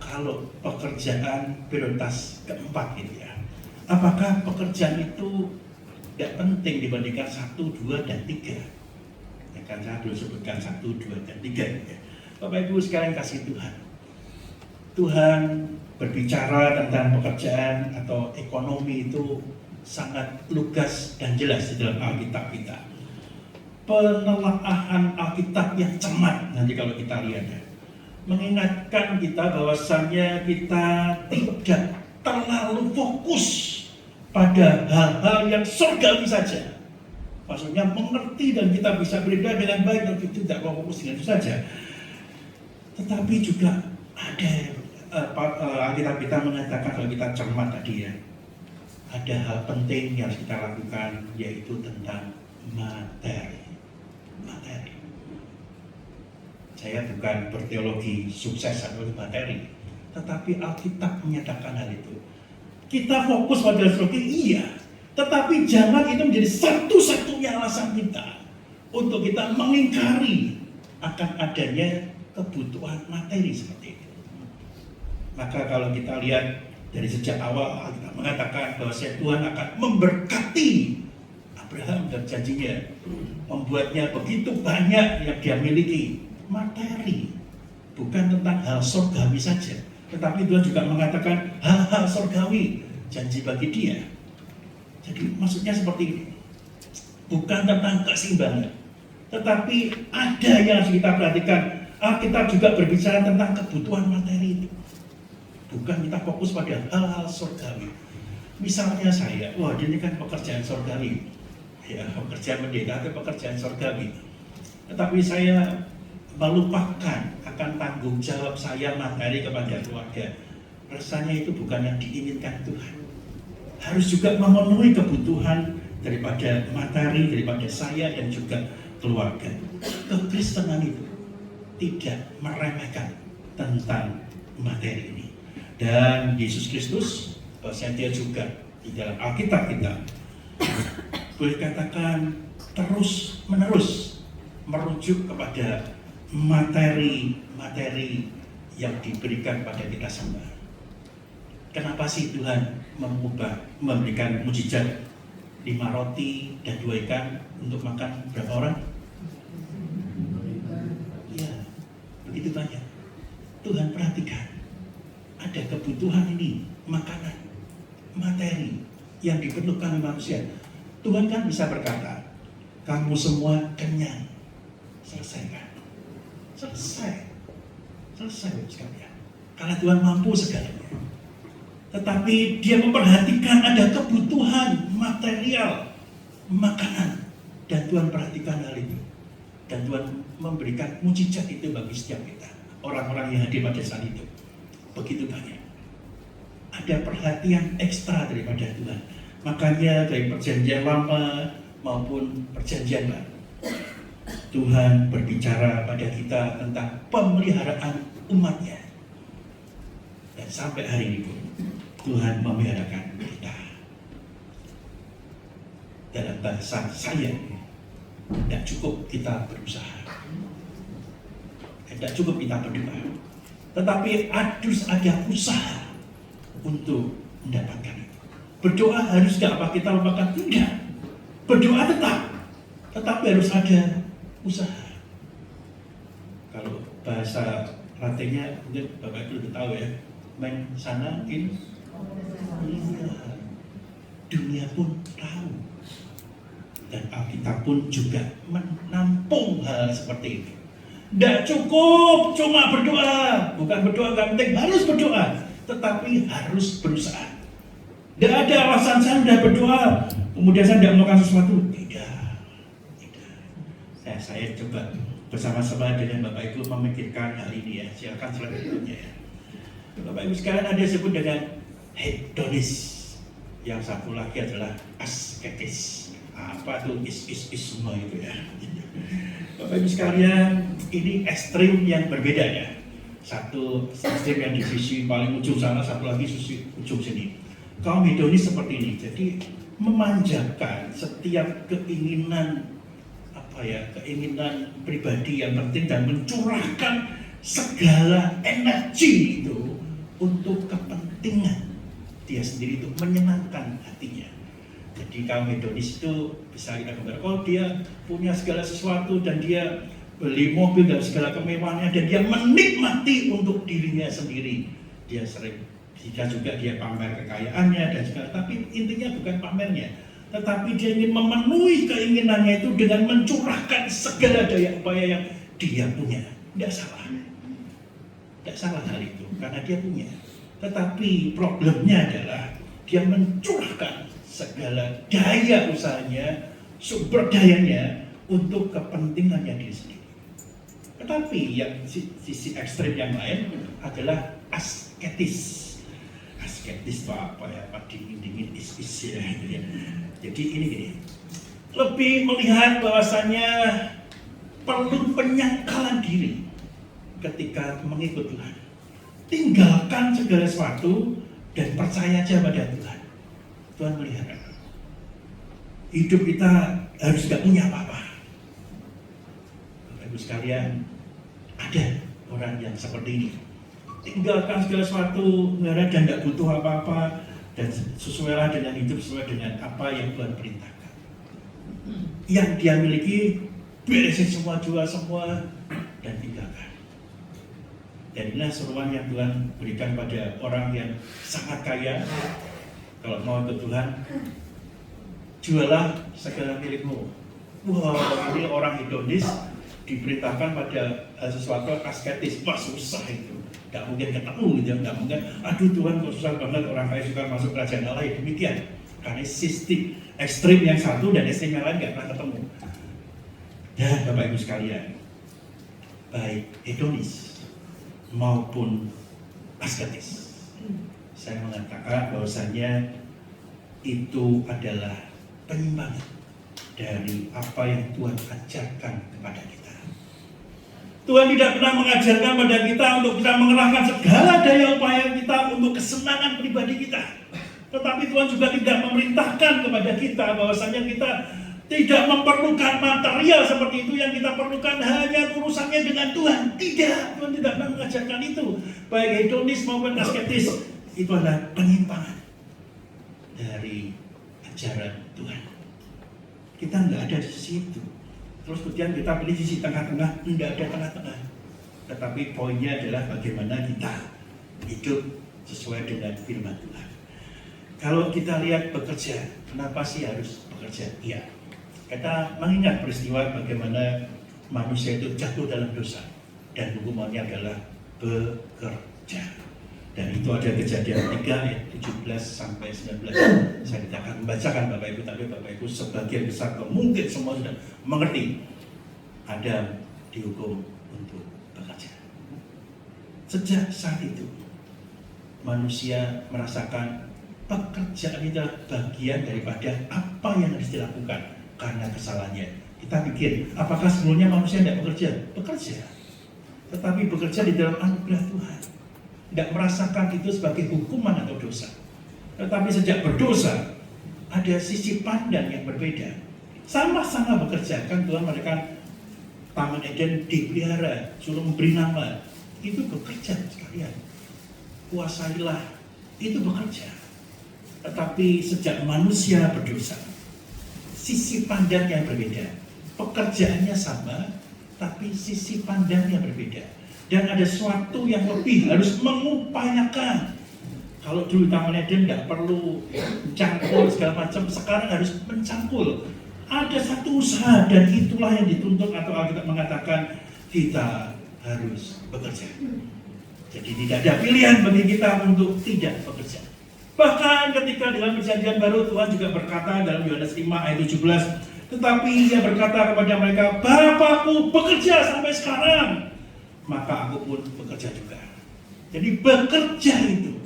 kalau pekerjaan prioritas keempat gitu ya, apakah pekerjaan itu tidak penting dibandingkan 1, 2, dan 3? Ya kan saya belum sebutkan 1, 2, dan 3 ya. Bapak Ibu sekalian kasih Tuhan, Tuhan berbicara tentang pekerjaan atau ekonomi itu sangat lugas dan jelas di dalam Alkitab kita. Penelaahan Alkitab yang cermat nanti kalau kita lihat ya, mengingatkan kita bahwasannya kita tidak terlalu fokus pada hal-hal yang surgawi saja. Maksudnya mengerti dan kita bisa beribadah dengan baik dan tidak fokus dengan itu saja. Tetapi juga ada Alkitab kita mengatakan, kalau kita cermat tadi ya, ada hal penting yang harus kita lakukan, yaitu tentang materi. Materi. Saya bukan berteologi sukses atau materi, tetapi Alkitab menyatakan hal itu. Kita fokus pada surga, iya, tetapi jangan itu menjadi satu-satunya alasan kita untuk kita mengingkari akan adanya kebutuhan materi seperti itu. Maka kalau kita lihat dari sejak awal, kita mengatakan bahwa Tuhan akan memberkati Abraham dan janjinya, membuatnya begitu banyak yang dia miliki, materi, bukan tentang hal surgawi saja, tetapi Tuhan juga mengatakan hal-hal surgawi, janji bagi dia. Jadi maksudnya seperti ini, bukan tentang keseimbangan, tetapi ada yang harus kita perhatikan. Kita juga berbicara tentang kebutuhan materi itu. Bukan kita fokus pada hal-hal surgawi. Misalnya saya, ini kan pekerjaan surgawi, ya, pekerjaan pendeta itu pekerjaan surgawi. Tetapi saya melupakan akan tanggung jawab saya materi kepada keluarga. Rasanya itu bukan yang diinginkan Tuhan. Harus juga memenuhi kebutuhan daripada materi, daripada saya dan juga keluarga. Kekristenan itu tidak meremehkan tentang materi ini. Dan Yesus Kristus, bahwasanya dia juga di dalam Alkitab kita boleh katakan terus menerus merujuk kepada materi-materi yang diberikan pada kita semua. Kenapa sih Tuhan memberikan mujizat 5 roti dan 2 ikan untuk makan berapa orang? Ya, begitu banyak. Tuhan perhatikan, ada kebutuhan ini, makanan, materi yang diperlukan oleh manusia. Tuhan kan bisa berkata, kamu semua kenyang. Selesai kan? Selesai sekalian. Karena Tuhan mampu segalanya. Tetapi dia memperhatikan ada kebutuhan material, makanan. Dan Tuhan perhatikan hal itu. Dan Tuhan memberikan mujizat itu bagi setiap kita. Orang-orang yang hadir pada saat itu. Begitu banyak. Ada perhatian ekstra daripada Tuhan. Makanya dari perjanjian lama maupun perjanjian baru, Tuhan berbicara pada kita tentang pemeliharaan umatnya. Dan sampai hari ini pun Tuhan memeliharakan kita. Dalam bahasa saya, tidak cukup kita berusaha, tidak cukup kita berdoa, tetapi harus ada usaha untuk mendapatkan itu. Berdoa harus tidak apa kita lupakan? Tidak. Berdoa tetap, tetapi harus ada usaha. Kalau bahasa Latinnya mungkin Bapak Ibu sudah tahu ya, main sana in dunia pun tahu. Dan Alkitab pun juga menampung hal seperti itu. Tidak cukup cuma berdoa, bukan berdoa nggak penting, harus berdoa, tetapi harus berusaha. Tidak ada alasan saya sudah berdoa, kemudian saya tidak melakukan sesuatu. Tidak. Saya coba bersama-sama dengan Bapak Ibu memikirkan hal ini ya. Silakan selanjutnya ya. Bapak Ibu sekalian, ada disebut dengan hedonis. Yang satu lagi adalah asketis. Apa tuh is semua itu ya. Bapak Ibu sekalian, ini ekstrim yang berbeda ya. Satu ekstrim yang di sisi paling ujung sana, satu lagi sisi ujung sini. Kaum hedonis seperti ini, jadi memanjakan setiap keinginan keinginan pribadi yang penting dan mencurahkan segala energi itu untuk kepentingan dia sendiri, itu menyenangkan hatinya. Jadi kaum hedonis itu bisa kita gambarkan, dia punya segala sesuatu dan dia beli mobil dan segala kemewahannya dan dia menikmati untuk dirinya sendiri. Dia sering juga dia pamer kekayaannya dan segala, tapi intinya bukan pamernya, tetapi dia ingin memenuhi keinginannya itu dengan mencurahkan segala daya upaya yang dia punya. Tidak salah hal itu, karena dia punya. Tetapi problemnya adalah dia mencurahkan segala daya usahanya, sumber dayanya untuk kepentingannya diri sendiri. Tetapi yang sisi ekstrim yang lain adalah asketis. Asketis itu apa ya? Apa dingin-dingin is ya. Jadi ini gini, lebih melihat bahwasannya perlu penyangkalan diri ketika mengikut Tuhan. Tinggalkan segala sesuatu dan percaya aja pada Tuhan. Tuhan melihat hidup kita harus gak punya apa-apa. Bapak Ibu sekalian, ada orang yang seperti ini. Tinggalkan segala sesuatu dan gak butuh apa-apa, dan sesuailah dengan hidup sesuai dengan apa yang Tuhan perintahkan. Yang dia miliki beresin semua, jual semua, dan tinggalkan. Dan inilah seruan yang Tuhan berikan pada orang yang sangat kaya. Kalau mau ikut Tuhan, jualah segala milikmu. Wah, ini orang hedonis diperintahkan pada sesuatu asketis. Wah, susah itu. Gak mungkin ketemu gitu, gak mungkin. Aduh Tuhan, kok susah banget orang kaya suka masuk kerajaan Allah. Demikian. Karena sistem ekstrim yang satu dan ekstrim yang lain gak pernah ketemu. Dan Bapak Ibu sekalian, baik hedonis maupun asketis, saya mengatakan bahwasannya itu adalah penyimpangan dari apa yang Tuhan ajarkan kepada kita. Tuhan tidak pernah mengajarkan pada kita untuk kita mengerahkan segala daya upaya kita untuk kesenangan pribadi kita. Tetapi Tuhan juga tidak memerintahkan kepada kita bahwasannya kita tidak memerlukan material seperti itu. Yang kita perlukan hanya urusannya dengan Tuhan. Tidak, Tuhan tidak pernah mengajarkan itu. Baik hedonis maupun asketis, itu adalah penyimpangan dari ajaran Tuhan. Kita nggak ada di situ. Terus kemudian kita pilih sisi tengah-tengah, nggak ada tengah-tengah. Tetapi poinnya adalah bagaimana kita hidup sesuai dengan firman Tuhan. Kalau kita lihat bekerja, kenapa sih harus bekerja? Iya. Kita mengingat peristiwa bagaimana manusia itu jatuh dalam dosa dan hukumannya adalah bekerja. Dan itu ada Kejadian 3 ayat 17 sampai 19. Saya tidak akan membacakan Bapak Ibu, tapi Bapak Ibu sebagian besar mungkin semua sudah mengerti. Adam dihukum untuk bekerja. Sejak saat itu manusia merasakan pekerjaan itu bagian daripada apa yang harus dilakukan. Karena kesalahannya, kita pikir, apakah sebelumnya manusia tidak bekerja? Bekerja, tetapi bekerja di dalam anugerah Tuhan. Tidak merasakan itu sebagai hukuman atau dosa. Tetapi sejak berdosa, ada sisi pandang yang berbeda. Sama-sama bekerja, kan Tuhan mereka Taman Eden dipelihara, suruh memberi nama. Itu bekerja sekalian. Kuasailah, itu bekerja. Tetapi sejak manusia berdosa, sisi pandangnya berbeda. Pekerjaannya sama, tapi sisi pandangnya berbeda. Dan ada sesuatu yang lebih harus mengupayakan. Kalau dulu Taman Eden nggak perlu mencangkul segala macam, sekarang harus mencangkul. Ada satu usaha dan itulah yang dituntut atau Alkitab mengatakan kita harus bekerja. Jadi tidak ada pilihan bagi kita untuk tidak bekerja. Bahkan ketika dalam Perjanjian Baru Tuhan juga berkata dalam Yohanes 5 ayat 17, tetapi Ia berkata kepada mereka, Bapakku bekerja sampai sekarang, maka aku pun bekerja juga. Jadi bekerja itu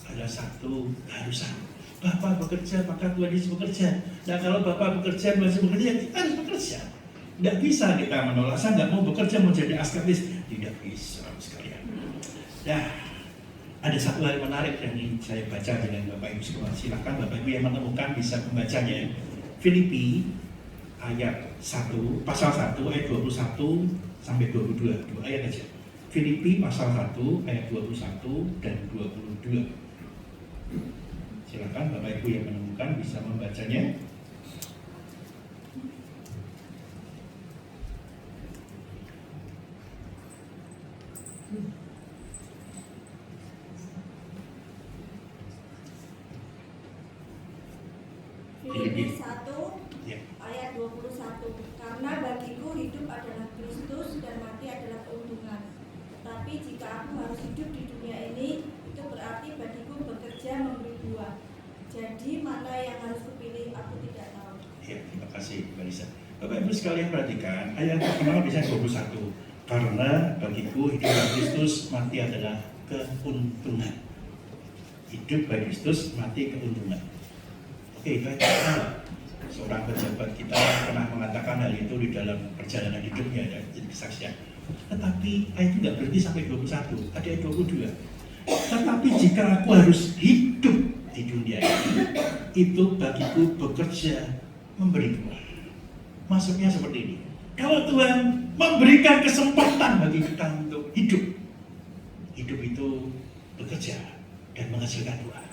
adalah satu keharusan. Bapak bekerja, maka Tuhan Yesus bekerja. Nah kalau Bapak bekerja, masih bekerja, kita harus bekerja. Tidak bisa kita menolak, saya nggak mau bekerja, mau jadi asketis. Tidak bisa sekalian. Nah, ada satu hal menarik yang ingin saya baca dengan Bapak Ibu semua. Silakan Bapak Ibu yang menemukan bisa membacanya. Filipi ayat 1, pasal 1 ayat 21 sampai 22. Dua ayat aja. Filipi pasal 1 ayat 21 dan 22. Silakan Bapak Ibu yang menemukan bisa membacanya. Filipi 1 Ya. ayat 21. Karena bagiku hidup adalah Kristus dan mati adalah keuntungan. Tetapi jika aku harus hidup di dunia ini, itu berarti bagiku bekerja memberi buah. Jadi mana yang harus kupilih aku tidak tahu. Ya, terima kasih Mbak Lisa. Bapak Ibu sekalian perhatikan ayat pertama bisa 21. Karena bagiku hidup bagi Kristus, mati adalah keuntungan. Hidup bagi Kristus, mati keuntungan. Oke, itu aja. Seorang pejabat kita pernah mengatakan hal itu di dalam perjalanan hidupnya dan jadi kesaksian. Tetapi ayat itu nggak berhenti sampai 21, ada ayat 22. Tetapi jika aku harus hidup di dunia ini, itu bagiku bekerja memberi buah. Maksudnya seperti ini. Kalau Tuhan memberikan kesempatan bagi kita untuk hidup, hidup itu bekerja dan menghasilkan buah.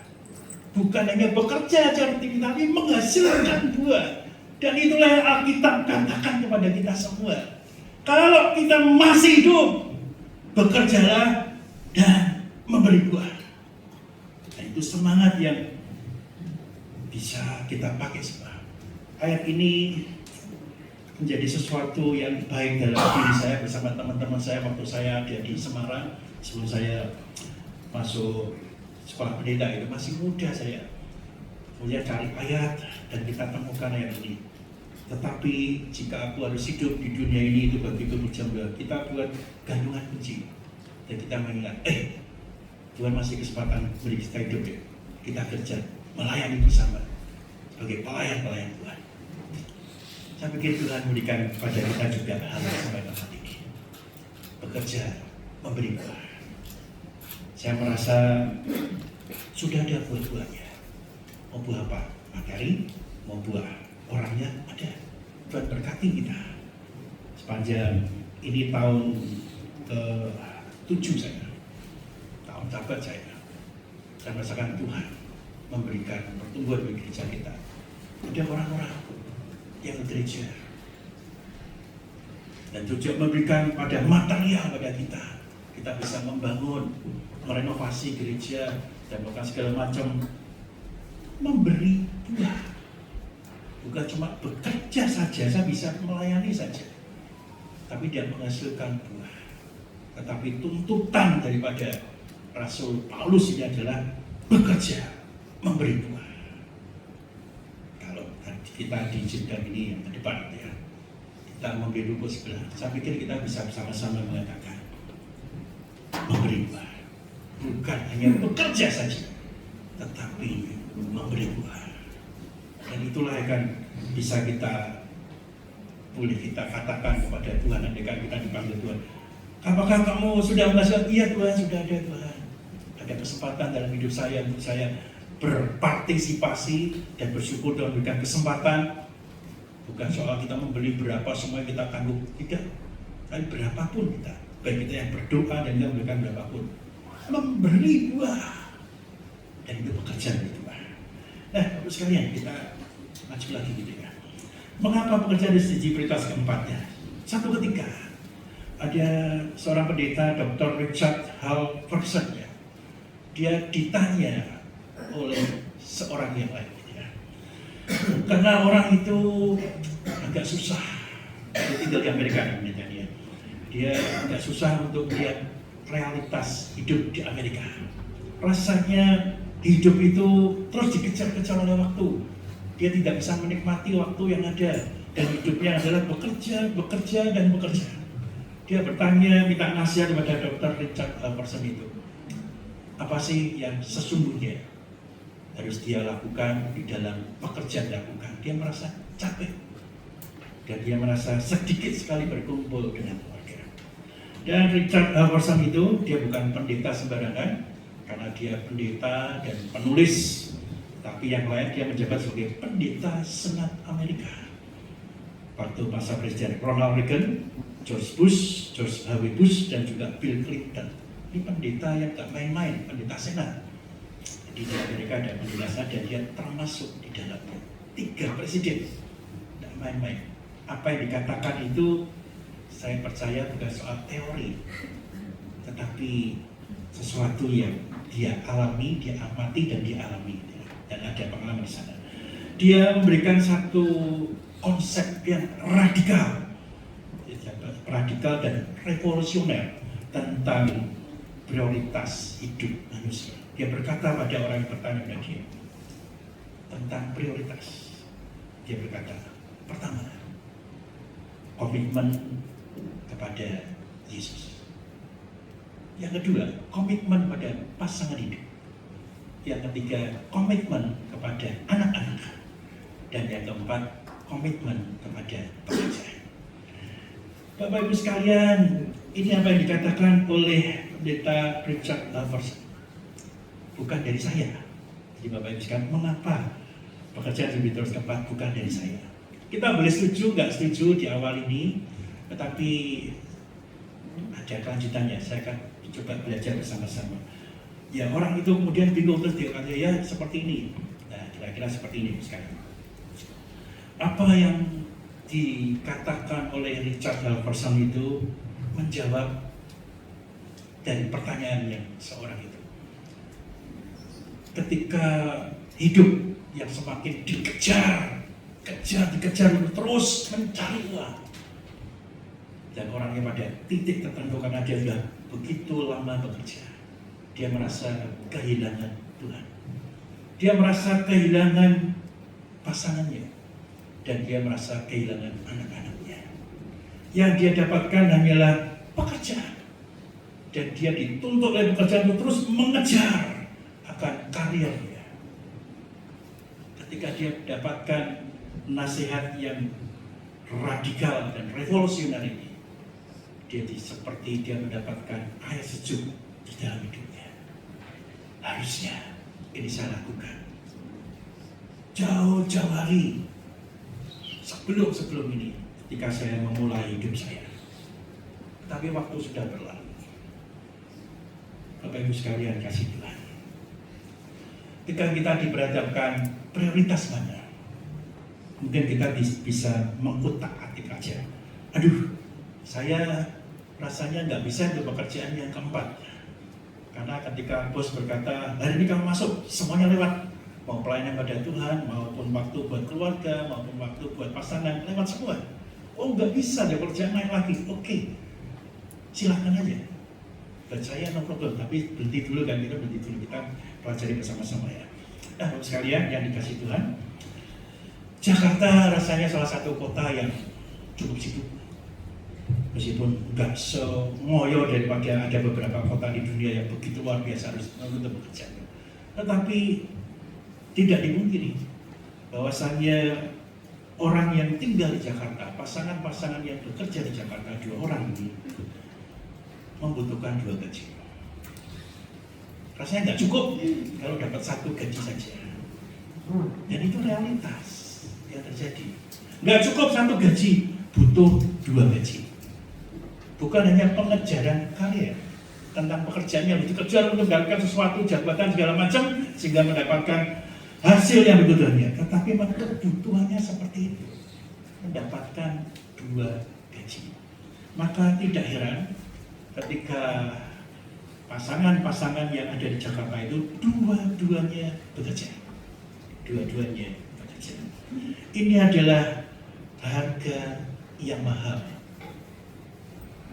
Bukan hanya bekerja seperti kita, tapi menghasilkan buah. Dan itulah yang Alkitab katakan kepada kita semua. Kalau kita masih hidup, bekerjalah dan memberi buah. Dan itu semangat yang bisa kita pakai semua. Ayat ini menjadi sesuatu yang baik dalam diri saya bersama teman-teman saya waktu saya ada di Semarang sebelum saya masuk sekolah pendeta. Itu masih muda saya, kemudian cari ayat dan kita temukan ayat ini. Tetapi jika aku harus hidup di dunia ini, itu bagiku berjamba. Kita buat gantungan kunci dan kita mengingat, Tuhan masih kesempatan beri kita hidup ya. Kita kerja melayani bersama sebagai pelayan-pelayan Tuhan. Saya pikir Tuhan memberikan kepada kita juga hal yang sebaik hati ini. Bekerja, memberi buah. Saya merasa sudah ada buah-buahnya. Mau buah apa? Materi, mau buah orangnya ada. Tuhan berkati kita. Sepanjang ini tahun ke-7 saya. Tahun sahabat saya merasakan Tuhan memberikan pertumbuhan bagi gereja kita. Ada orang-orang yang gereja dan juga memberikan pada material pada kita bisa membangun, merenovasi gereja dan melakukan segala macam, memberi buah. Bukan cuma bekerja saja, saya bisa melayani saja, tapi dia menghasilkan buah. Tetapi tuntutan daripada Rasul Paulus ini adalah bekerja, memberi buah. Kita diizinkan ini yang ke depan ya. Kita memberi buku sebelah. Saya pikir kita bisa bersama-sama mengatakan memberi buah. Bukan hanya bekerja saja, tetapi memberi buah. Dan itulah yang akan bisa boleh kita katakan kepada Tuhan andaikan kita dipanggil Tuhan. Apakah kamu sudah menghasilkan? Iya Tuhan, sudah ada Tuhan. Ada kesempatan dalam hidup saya untuk saya berpartisipasi dan bersyukur Tuhan berikan kesempatan. Bukan soal kita membeli berapa semua kita tanggung, tidak. Tapi berapapun kita, baik kita yang berdoa dan kita memberikan berapapun, memberi buah. Dan itu pekerjaan itu. Nah, Bapak sekalian, kita maju lagi gitu ya. Mengapa pekerjaan SDG prioritas keempatnya? Satu ketika ada seorang pendeta, Dr. Richard Halverson ya. Dia ditanya oleh seorang yang lain ya. Karena orang itu agak susah, dia tinggal di Amerika dia agak susah untuk melihat realitas hidup di Amerika. Rasanya hidup itu terus dikejar-kejar oleh waktu. Dia tidak bisa menikmati waktu yang ada dan hidupnya adalah bekerja dan bekerja. Dia bertanya, minta nasihat kepada Dr. Richard Halverson itu. Apa sih yang sesungguhnya harus dia lakukan di dalam pekerjaan dilakukan? Dia merasa capek dan dia merasa sedikit sekali berkumpul dengan keluarga. Dan Richard Halverson itu dia bukan pendeta sembarangan, karena dia pendeta dan penulis, tapi yang lain dia menjabat sebagai pendeta Senat Amerika. Waktu masa Presiden Ronald Reagan, George Bush, George W. Bush, dan juga Bill Clinton. Ini pendeta yang gak main-main, pendeta Senat. Di Amerika ada penjelasan dan dia termasuk di dalam 3 presiden. Tidak main-main. Apa yang dikatakan itu saya percaya bukan soal teori, tetapi sesuatu yang dia alami, dia amati dan dia alami, dan ada pengalaman di sana. Dia memberikan satu konsep yang radikal dan revolusioner tentang prioritas hidup manusia. Dia berkata pada orang yang bertanya pada dia, tentang prioritas. Dia berkata, pertama, komitmen kepada Yesus. Yang kedua, komitmen pada pasangan hidup. Yang ketiga, komitmen kepada anak-anak. Dan yang keempat, komitmen kepada pekerjaan. Bapak Ibu sekalian, ini apa yang dikatakan oleh Pendeta Richard Halverson. Bukan dari saya. Jadi Bapak Ibu sekalian, mengapa pekerjaan di terus keempat bukan dari saya? Kita boleh setuju, nggak setuju di awal ini, tetapi ada kelanjutannya. Saya akan coba belajar bersama-sama. Ya, orang itu kemudian bingung terus dia kata, ya seperti ini. Nah, kira-kira seperti ini sekarang. Apa yang dikatakan oleh Richard Halverson itu menjawab dari pertanyaan yang seorang itu. Ketika hidup yang semakin dikejar terus mencari uang, dan orangnya pada titik tertentu karena dia sudah begitu lama bekerja, dia merasa kehilangan Tuhan, dia merasa kehilangan pasangannya, dan dia merasa kehilangan anak-anaknya. Yang dia dapatkan hanyalah pekerjaan, dan dia dituntut oleh pekerjaan untuk terus mengejar akan karirnya. Ketika dia mendapatkan nasihat yang radikal dan revolusioner ini, seperti dia mendapatkan air sejuk di dalam hidupnya. Harusnya ini saya lakukan jauh-jauh hari sebelum ini, ketika saya memulai hidup saya. Tapi waktu sudah berlalu. Bapak Ibu sekalian kasih Tuhan, ketika kita diperhadapkan prioritas mana, mungkin kita bisa mengutak-atik aja. Aduh, saya rasanya nggak bisa untuk pekerjaan yang keempat. Karena ketika bos berkata, hari ini kamu masuk, semuanya lewat. Mau pelayanan pada Tuhan, maupun waktu buat keluarga, maupun waktu buat pasangan, lewat semua. Oh, nggak bisa, ada pekerjaan lain lagi. Oke, silakan aja. Dan saya no problem, tapi berhenti dulu kan, kita berhenti dulu, kita pelajari bersama-sama ya. Nah, Bapak sekalian yang dikasih Tuhan, Jakarta rasanya salah satu kota yang cukup sibuk. Meskipun nggak sengoyo daripada ada beberapa kota di dunia yang begitu luar biasa harus untuk bekerja. Tetapi tidak dimungkiri bahwasannya orang yang tinggal di Jakarta, pasangan-pasangan yang bekerja di Jakarta, 2 orang ini membutuhkan 2 gaji. Rasanya nggak cukup kalau dapat 1 gaji saja. Dan itu realitas yang terjadi. Nggak cukup 1 gaji, butuh 2 gaji. Bukan hanya pengejaran karir tentang pekerjaan yang dikejar untuk mendapatkan sesuatu, jabatan segala macam sehingga mendapatkan hasil yang dibutuhkannya, tetapi memang kebutuhannya seperti itu, mendapatkan 2 gaji. Maka tidak heran ketika pasangan-pasangan yang ada di Jakarta itu dua-duanya bekerja. Ini adalah harga yang mahal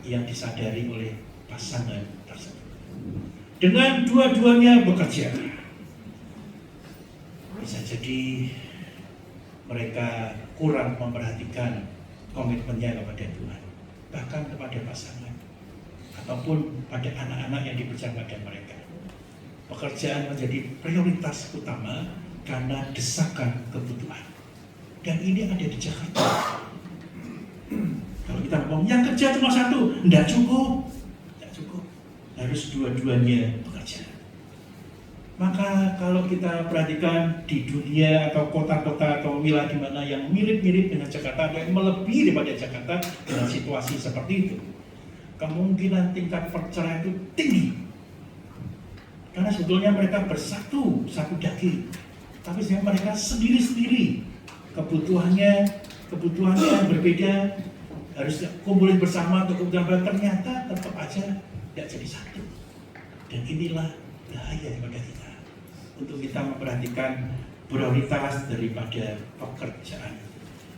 yang disadari oleh pasangan tersebut. Dengan dua-duanya bekerja, bisa jadi mereka kurang memperhatikan komitmennya kepada Tuhan, bahkan kepada pasangan, ataupun pada anak-anak yang diberikan pada mereka. Pekerjaan menjadi prioritas utama karena desakan kebutuhan. Dan ini ada di Jakarta. Kalau kita ngomong yang kerja cuma 1, tidak cukup. Harus dua-duanya bekerja. Maka kalau kita perhatikan di dunia atau kota-kota atau wilayah di mana yang mirip-mirip dengan Jakarta, ada yang melebihi daripada Jakarta dengan situasi seperti itu, kemungkinan tingkat perceraian itu tinggi. Karena sebetulnya mereka bersatu, satu daging, tapi sebenarnya mereka sendiri-sendiri. Kebutuhannya berbeda, harus kumpulin bersama untuk kebutuhan, ternyata tetap aja tidak jadi satu. Dan inilah bahaya pada kita, untuk kita memperhatikan prioritas daripada pekerjaan.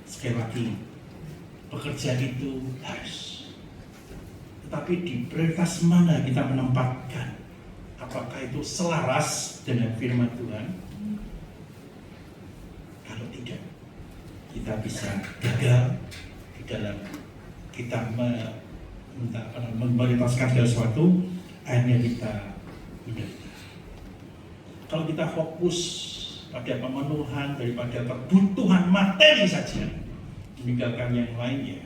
Sekali lagi, pekerjaan itu harus, tetapi di prioritas mana kita menempatkan? Apakah itu selaras dengan firman Tuhan? kita bisa gagal di dalam kita memprioritaskan segala sesuatu, akhirnya kita menderita. Kalau kita fokus pada pemenuhan daripada kebutuhan materi saja, meninggalkan yang lainnya,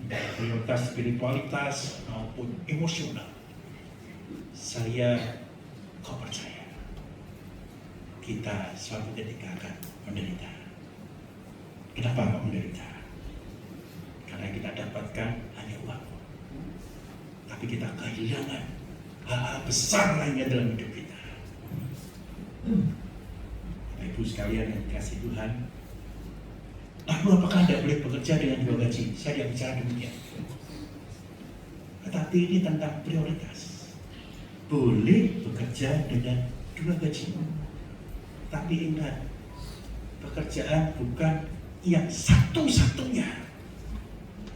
baik prioritas spiritualitas maupun emosional, saya kau percaya kita suatu ketika akan menderita. Kenapa kok menderita? Karena kita dapatkan hanya uang, tapi kita kehilangan hal-hal besar lainnya dalam hidup kita. Bapak Ibu sekalian yang dikasihi Tuhan, lalu apakah Anda boleh bekerja dengan 2 gaji? Saya tidak bicara demikian. Tetapi ini tentang prioritas. Boleh bekerja dengan 2 gaji. Tapi ingat, pekerjaan bukan yang satu-satunya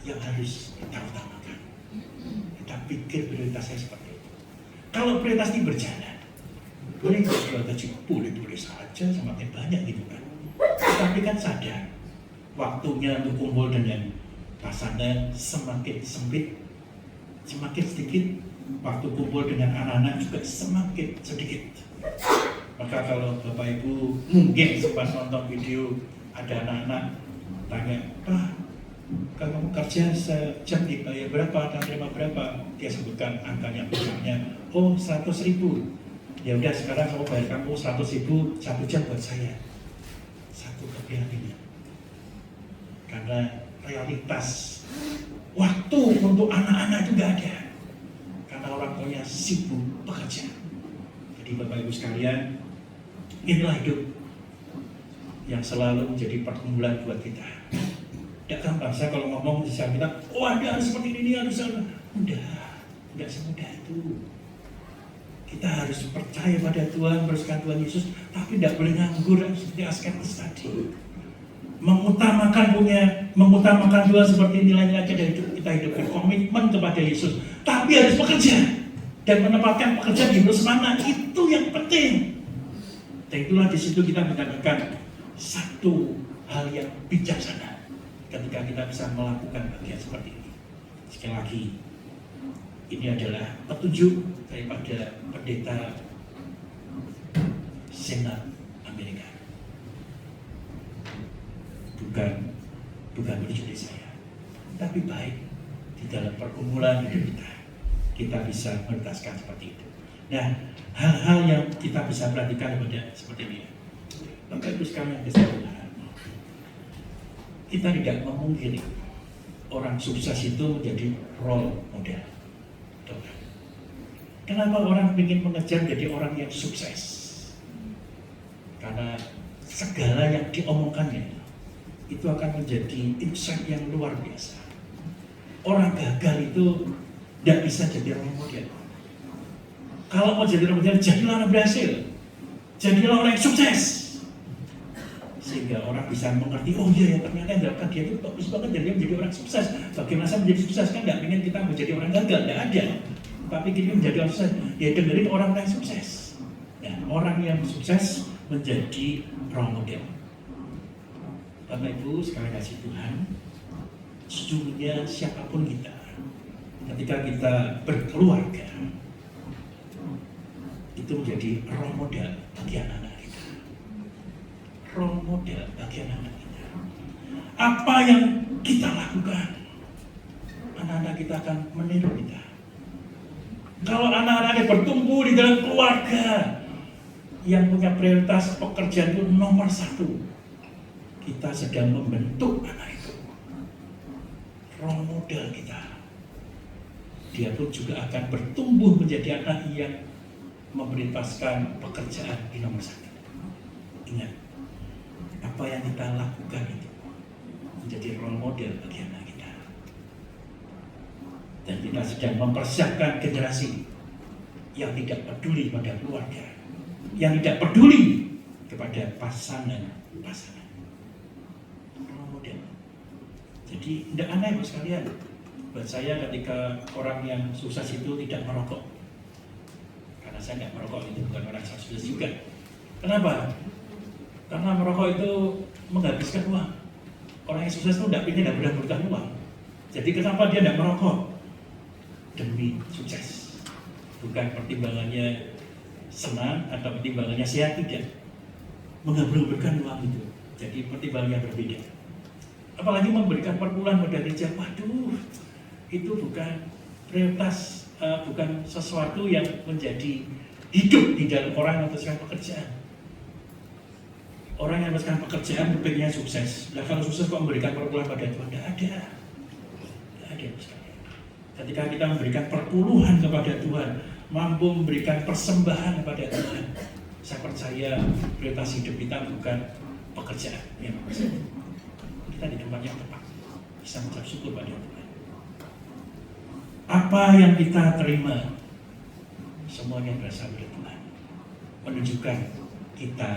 yang harus kita utamakan. Kita pikir prioritasnya seperti itu. Kalau prioritas ini berjalan, boleh 2 gaji, boleh saja, semakin banyak gitu kan. Tapi kan sadar, waktunya untuk kumpul dengan pasangan semakin sempit, semakin sedikit. Waktu kumpul dengan anak-anak juga semakin sedikit. Maka kalau Bapak Ibu mungkin sempat nonton video, ada anak-anak tanya, "Pak, kalau kamu kerja sejam dibayar berapa dan terima berapa?" Dia sebutkan angkanya misalnya, "Oh 100.000. Ya udah sekarang kamu bayar kamu 100.000 1 jam buat saya." Satu keprihatinan. Karena realitas waktu untuk anak-anak juga ada. Karena orang tuanya sibuk bekerja. Jadi Bapak Ibu sekalian, inilah hidup yang selalu menjadi pergumulan buat kita. Tidak gampang, saya kalau ngomong bisa bilang, "Oh Anda harus seperti ini, harus sana." Tidak semudah itu. Kita harus percaya pada Tuhan, berserahkan Tuhan Yesus, tapi tidak boleh nganggur seperti asketis tadi. Mengutamakan Tuhan seperti nilai-nilai dari kita hidup berkomitmen kepada Yesus, tapi harus bekerja dan menempatkan pekerjaan di mana itu yang penting. Dan itulah di situ kita mendapatkan satu hal yang bijaksana ketika kita bisa melakukan bagian seperti ini. Sekali lagi, ini adalah petunjuk daripada pendeta Senat Amerika. Bukan mencuri saya, tapi baik di dalam pergumulan hidup kita bisa menuntaskan seperti itu. Nah, hal-hal yang kita bisa perhatikan pada seperti ini. Bapak Ibu sekalian Tuhan, kita tidak memungkiri orang sukses itu menjadi role model. Kenapa orang ingin mengejar menjadi orang yang sukses? Karena segala yang diomongkannya itu akan menjadi insight yang luar biasa. Orang gagal itu tidak bisa jadi role model. Kalau mau jadi role model, jadilah orang berhasil, jadilah orang yang sukses, sehingga orang bisa mengerti, oh iya ya ternyata yang dilakukan dia itu bagus banget, jadi dia menjadi orang sukses. Bagaimana saya menjadi sukses? Kan tidak ingin kita menjadi orang gagal, tidak ada. Tapi kita menjadi orang sukses, ya dengerin orang yang sukses. Ya, orang yang sukses menjadi role model. Bapak Ibu sekali kasih Tuhan, sejujurnya siapapun kita, ketika kita berkeluarga, itu menjadi role model bagi anak-anak kita. Role model bagi anak-anak kita. Apa yang kita lakukan, anak-anak kita akan meniru kita. Kalau anak-anak bertumbuh di dalam keluarga yang punya prioritas pekerjaan itu nomor 1, kita sedang membentuk anak itu. Role model kita. Dia pun juga akan bertumbuh menjadi anak yang memprioritaskan pekerjaan di nomor 1. Ingat, apa yang kita lakukan itu menjadi role model bagi anak kita. Dan kita sedang mempersiapkan generasi yang tidak peduli pada keluarga, yang tidak peduli kepada pasangan-pasangan. Role model. Jadi tidak aneh Bapak sekalian, buat saya ketika orang yang sukses itu tidak merokok. Karena saya tidak merokok, itu bukan orang sukses juga. Kenapa? Karena merokok itu menghabiskan uang. Orang yang sukses itu tidak ingin mendapatkan uang. Jadi kenapa dia tidak merokok? Demi sukses. Bukan pertimbangannya senang atau pertimbangannya sehat, tidak. Menghamburkan uang itu. Jadi pertimbangannya berbeda. Apalagi memberikan perpuluhan pada gereja, waduh, itu bukan prioritas, bukan sesuatu yang menjadi hidup di dalam orang yang memutuskan pekerjaan. Orang yang memutuskan pekerjaan berpikirnya sukses. Nah, kalau sukses kok memberikan perpuluhan pada Tuhan? Tidak ada. Tidak ada. Ketika kita memberikan perpuluhan kepada Tuhan, mampu memberikan persembahan kepada Tuhan, saya percaya prioritas hidup kita bukan pekerjaan yang bersama. Kita di tempat yang tepat, bisa mengucap syukur pada Tuhan. Apa yang kita terima, semuanya berasal dari Tuhan. Menunjukkan kita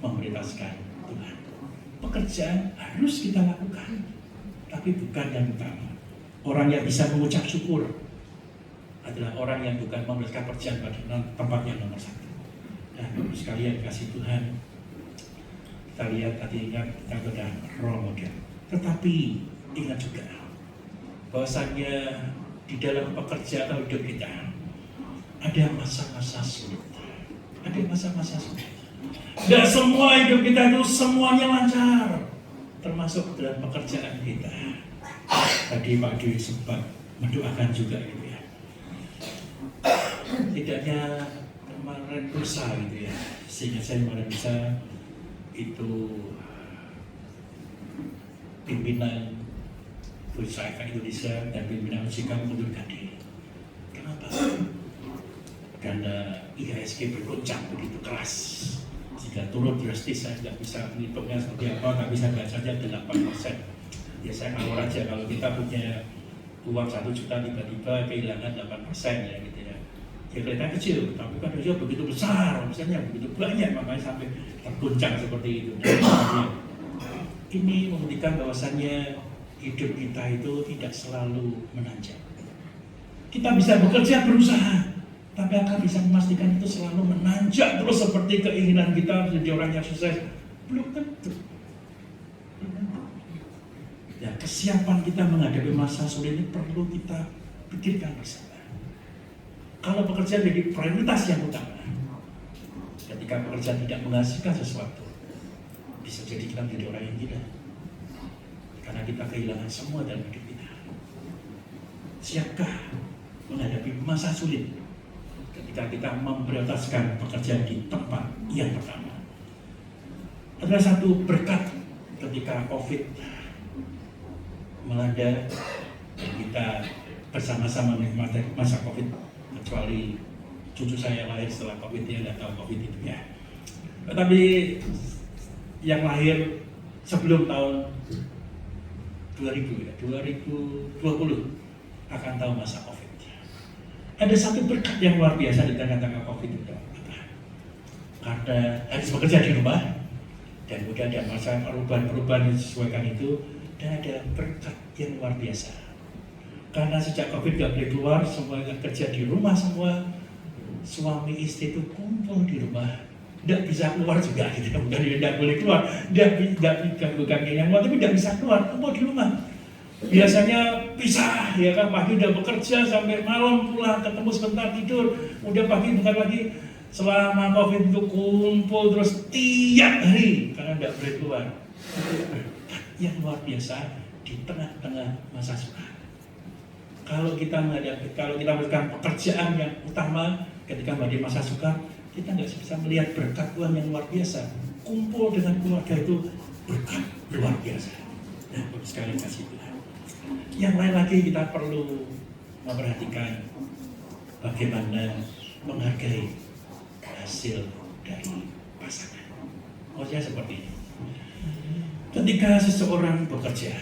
memprioritaskan Tuhan. Pekerjaan harus kita lakukan, tapi bukan yang utama. Orang yang bisa mengucap syukur adalah orang yang bukan memprioritaskan pekerjaan pada tempat yang nomor satu. Nah, sekalian kasih Tuhan, kita lihat tadi ingat kita sudah role model. Tetapi ingat juga bahwasanya di dalam pekerjaan atau hidup kita ada masa-masa sulit. Ada masa-masa sulit. Dan semua hidup kita itu semuanya lancar, termasuk dalam pekerjaan kita. Tadi Pak Dwi sempat mendoakan juga gitu ya. Tidaknya kemarin lusa gitu ya, sehingga saya kemarin bisa itu pimpinan Bursa Efek Indonesia dan pimpinan OJK mengundurkan diri. Kenapa? Karena IHSG bergoncang begitu keras, sehingga turun drastis. Saya tidak bisa menghitungnya seperti apa, tapi saya bacanya 8%. Ya saya ngawur aja kalau kita punya uang 1 juta tiba-tiba kehilangan 8% ya gitu ya. Ya kelihatan kecil, tapi kan dia begitu besar, misalnya begitu banyak, makanya sampai tergoncang seperti itu. Ini membuktikan bahwasannya hidup kita itu tidak selalu menanjak. Kita bisa bekerja, berusaha, tapi akan bisa memastikan itu selalu menanjak terus seperti keinginan kita menjadi orang yang sukses. Belum tentu. Ya, kesiapan kita menghadapi masa sulit ini perlu kita pikirkan bersama. Kalau pekerjaan menjadi prioritas yang utama, ketika pekerjaan tidak menghasilkan sesuatu, bisa jadi kita menjadi orang yang gila. Karena kita kehilangan semua dalam hidup kita. Siapkah menghadapi masa sulit ketika kita memprioritaskan pekerjaan di tempat yang pertama? Adalah satu berkat ketika COVID melanda dan kita bersama-sama menikmati masa COVID, kecuali cucu saya lahir setelah COVID, dia tidak tahu COVID itu ya. Tetapi yang lahir sebelum tahun 2020 akan tahu masa COVID. Ada satu berkat yang luar biasa di tengah-tengah COVID itu. Karena harus bekerja di rumah dan kemudian ada masa perubahan-perubahan yang disesuaikan itu, dan ada berkat yang luar biasa. Karena sejak COVID gak boleh keluar, semua yang kerja di rumah semua, suami istri itu kumpul di rumah, tidak bisa keluar juga gitu. Bukan tidak boleh keluar, bukan yang mau, tapi tidak bisa keluar, kumpul di rumah. Biasanya pisah ya kan, pagi udah bekerja sampai malam pulang, ketemu sebentar tidur, udah pagi bukan lagi. Selama COVID itu kumpul terus tiap hari karena tidak boleh keluar. Yang luar biasa di tengah-tengah masa suka. Kalau kita melakukan pekerjaan yang utama ketika menjadi masa suka, kita nggak bisa melihat berkat Tuhan yang luar biasa. Kumpul dengan keluarga itu berkat luar biasa. Nah, sekali kasih Tuhan. Yang lain lagi kita perlu memperhatikan bagaimana menghargai hasil dari pasangan. Maksudnya seperti ini. Ketika seseorang bekerja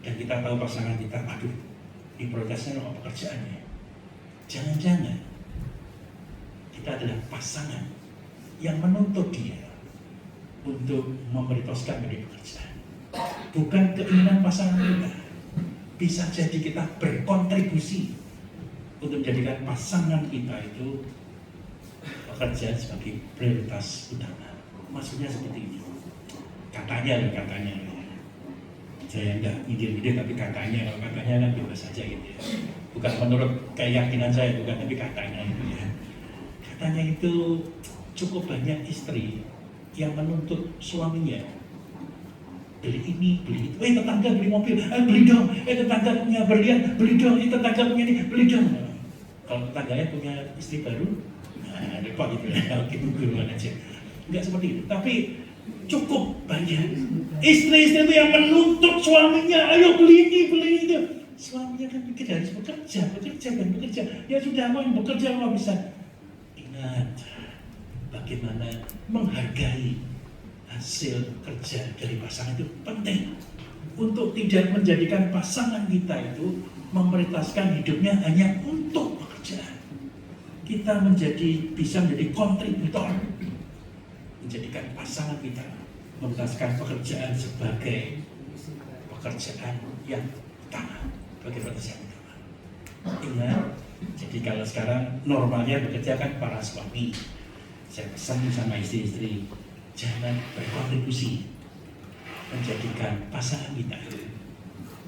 dan kita tahu pasangan kita, aduh, di prioritasnya apa pekerjaannya? Jangan-jangan kita adalah pasangan yang menuntut dia untuk memprioritaskan dari pekerjaan. Bukan keinginan pasangan kita. Bisa jadi kita berkontribusi untuk menjadikan pasangan kita itu pekerjaan sebagai prioritas utama. Maksudnya seperti ini. Katanya. Saya enggak nyindir tapi katanya, kalau katanya kan bebas saja gitu ya. Bukan menurut keyakinan saya, bukan, tapi katanya itu ya. Katanya itu cukup banyak istri yang menuntut suaminya beli ini, beli itu. Tetangga beli mobil, beli dong. Tetangga punya berlian, beli dong. Tetangga punya ini, beli dong. Kalau tetangganya punya istri baru, nah repot gitu ya. Oke, duluan aja. Enggak seperti itu. Tapi cukup banyak istri-istri itu yang menuntut suaminya, ayo beli ini, beli itu. Suaminya kan pikir harus bekerja dan bekerja. Ya sudah, mau yang bekerja mau bisa. Ingat, bagaimana menghargai hasil kerja dari pasangan itu penting. Untuk tidak menjadikan pasangan kita itu memprioritaskan hidupnya hanya untuk pekerjaan. Kita bisa menjadi kontributor, menjadikan pasangan kita memprioritaskan pekerjaan sebagai pekerjaan yang utama, sebagai pekerjaan utama. Ingat, jadi kalau sekarang normalnya bekerja kan para suami. Saya pesan sama istri-istri, jangan berkontribusi menjadikan pasangan kita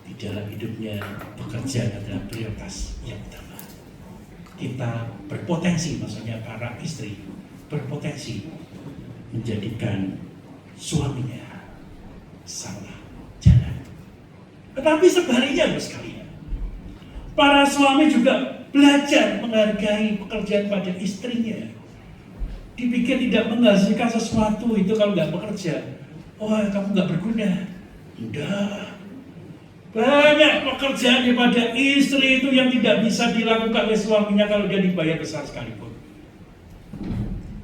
di dalam hidupnya pekerjaan adalah prioritas yang utama. Kita berpotensi, maksudnya para istri berpotensi menjadikan suaminya salah jalan. Tetapi sebaliknya sekalian, para suami juga belajar menghargai pekerjaan pada istrinya. Dipikir tidak menghasilkan sesuatu itu kalau nggak bekerja, kamu nggak berguna. Enggak. Banyak pekerjaan daripada istri itu yang tidak bisa dilakukan oleh suaminya kalau dia dibayar besar sekalipun.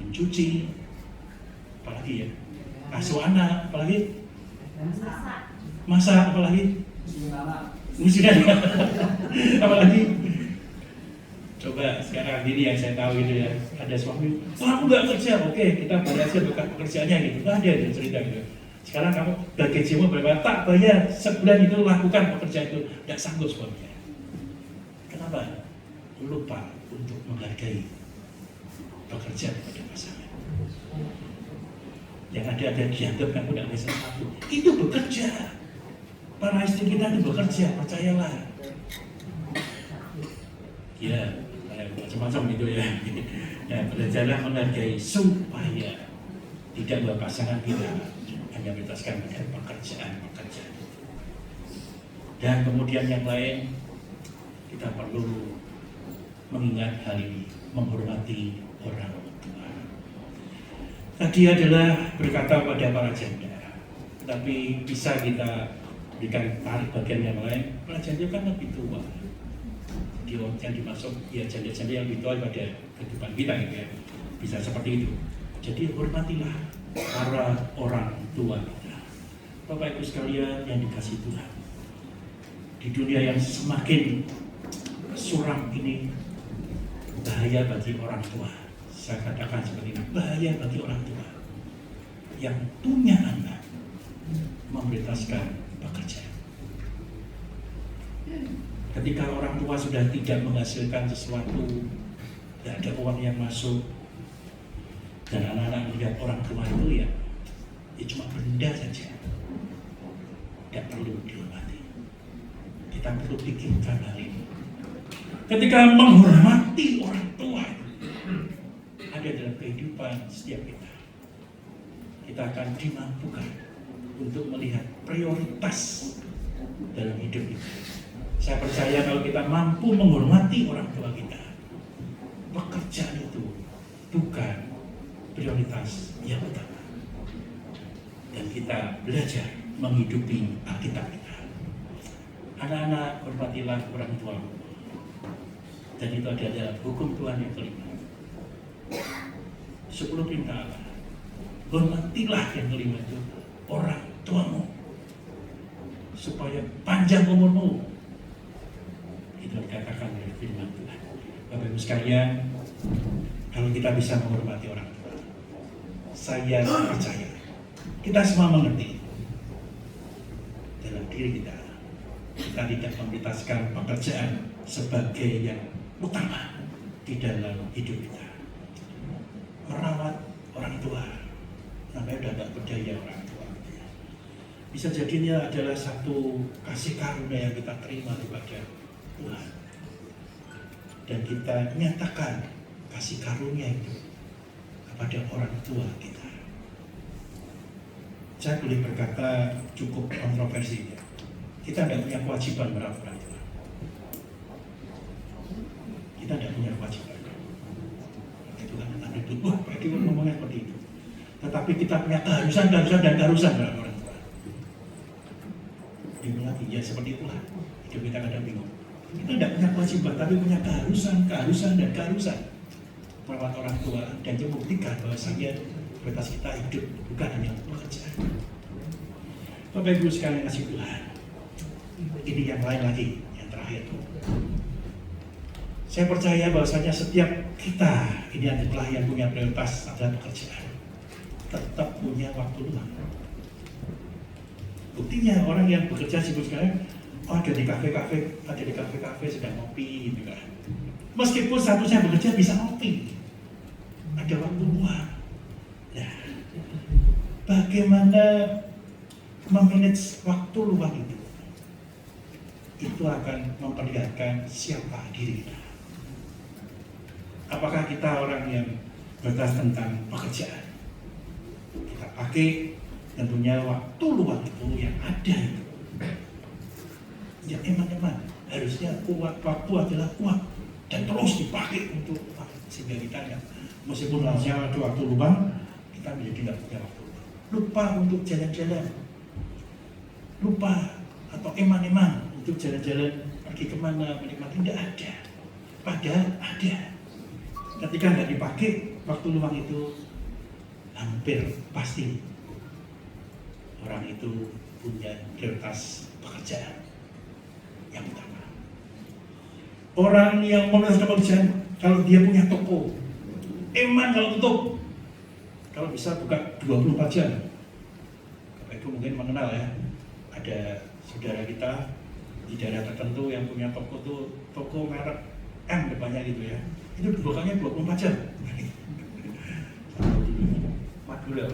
Mencuci, apalagi ya, asuh anak, apalagi masak, apalagi musik apalagi. Coba sekarang ini yang saya tahu itu ya, ada suami, kamu nggak kerja, oke kita bayar aja bukan pekerjaannya gitu, nggak ada yang cerita gitu. Sekarang kamu gajimu berapa? Tak bayar, sebulan itu lakukan pekerjaan itu, nggak sanggup suaminya. Kenapa? Lupa untuk menghargai pekerjaan pada pasangan. Yang ada dianggap kamu tidak bisa sesuatu, itu bekerja. Para istri kita itu bekerja, percayalah. Ya, macam-macam itu ya. Nah, belajarlah menghargai supaya tidak bahwa pasangan kita hanya berdasarkan pada pekerjaan. Dan kemudian yang lain, kita perlu mengingat hal ini, menghormati orang tua. Tadi adalah berkata pada para janda, tapi bisa kita berikan tarik bagian yang lain. Para janda kan lebih tua. Yang dimaksud ya janda-janda yang lebih tua pada kehidupan kita gitu ya. Bisa seperti itu. Jadi hormatilah para orang tua kita. Bapak Ibu sekalian yang dikasihi Tuhan, di dunia yang semakin suram ini, bahaya bagi orang tua. Saya katakan seperti ini, bahaya bagi orang tua yang punya anak memprioritaskan pekerjaan. Ketika orang tua sudah tidak menghasilkan sesuatu, tidak ada uang yang masuk, dan anak-anak melihat orang tua itu ya cuma benda saja, tidak perlu dihormati. Kita perlu pikirkan hal ini. Ketika menghormati orang tua ada dalam kehidupan setiap kita, kita akan dimampukan untuk melihat prioritas dalam hidup kita. Saya percaya kalau kita mampu menghormati orang tua kita, pekerjaan itu bukan prioritas yang utama. Dan kita belajar menghidupi Alkitab kita. Anak-anak, hormatilah orang tua. Dan itu adalah hukum Tuhan yang kelima. 10 perintah Allah. Hormatilah yang kelima itu orang tuamu, supaya panjang umurmu. Itu dikatakan oleh firman Tuhan. Bapak Ibu sekalian, kalau kita bisa menghormati orang tua, saya percaya kita semua mengerti dalam diri kita tidak memprioritaskan pekerjaan sebagai yang utama di dalam hidup kita. Merawat orang tua, namanya udah tidak berdaya orang tua. Bisa jadinya adalah satu kasih karunia yang kita terima daripada Tuhan. Dan kita nyatakan kasih karunia itu kepada orang tua kita. Saya boleh berkata cukup kontroversi ya. Kita tidak punya kewajiban merawat orang tua. Kita tidak punya kewajiban. Itu kan ada itu. Wah, Pak Edi ngomongnya seperti itu. Tetapi kita punya keharusan merawat orang tua. Bingung lagi, ya seperti itulah. Hidup kita kadang bingung. Kita tidak punya kewajiban, tapi punya keharusan merawat orang tua dan membuktikan bahwasanya prioritas kita hidup bukan hanya pekerjaan. Bapak Ibu sekalian kasih Tuhan, ini yang lain lagi, yang terakhir. Saya percaya bahwasanya setiap kita ini adalah yang punya prioritas adalah pekerjaan, tetap punya waktu luang. Buktinya orang yang bekerja sibuk sekarang, ada di kafe-kafe sedang ngopi gitu kan. Meskipun statusnya bekerja bisa ngopi, ada waktu luang. Nah, bagaimana memanage waktu luang itu akan memperlihatkan siapa diri kita. Apakah kita orang yang bertas tentang pekerjaan? Kita pakai tentunya waktu luang itu yang ada itu. Ya teman-teman, harusnya waktu adalah uang dan terus dipakai untuk sehingga kita ya, meskipun harusnya ada waktu luang, kita menjadi tidak punya waktu. Lupa untuk jalan-jalan, lupa atau eman-eman untuk jalan-jalan pergi kemana menikmati, tidak ada. Padahal ada. Ketika nggak dipakai waktu luang itu, hampir pasti orang itu punya prioritas pekerjaan yang utama. Orang yang memiliki pekerjaan, kalau dia punya toko, eman kalau tutup, kalau bisa buka 24 jam. Bapak Ibu mungkin mengenal ya, ada saudara kita di daerah tertentu yang punya toko tuh, toko merek M depannya gitu ya, itu bukanya 24 jam. Madura.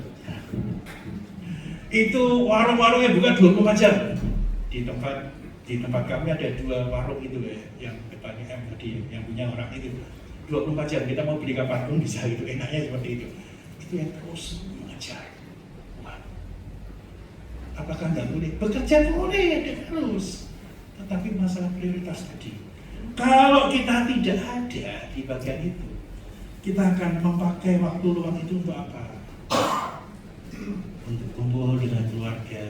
Itu warung-warungnya buka 24 jam. Di tempat kami ada 2 warung itu ya, yang depannya M tadi, yang punya orang itu 24 jam. Kita mau beli kapan pun bisa gitu, enaknya seperti itu. Itu yang terus mengejar. Apakah nggak boleh? Bekerja boleh, terus. Tetapi masalah prioritas tadi. Kalau kita tidak ada di bagian itu, kita akan memakai waktu luang itu untuk apa? Untuk kumpul dengan keluarga,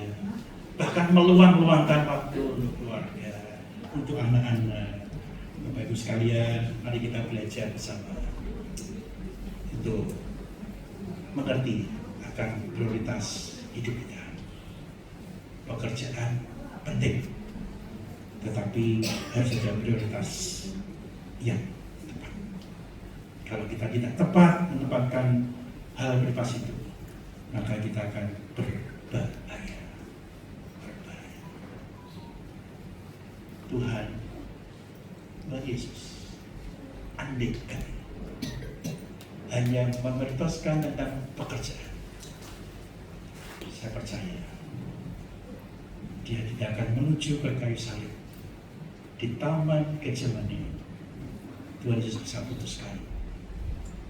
bahkan meluang-luangkan waktu untuk keluarga, untuk anak-anak. Bapak Ibu sekalian, mari kita belajar bersama untuk mengerti akan prioritas hidup kita. Pekerjaan penting, tetapi harus ada prioritas yang tepat. Kalau kita tidak tepat menempatkan hal prioritas itu, maka kita akan berbahaya. Tuhan, Tuhan Yesus, andaikan hanya memprioritaskan tentang pekerjaan, saya percaya dia tidak akan menuju ke kayu salib di taman Getsemani. Tuhan Yesus bisa putuskan,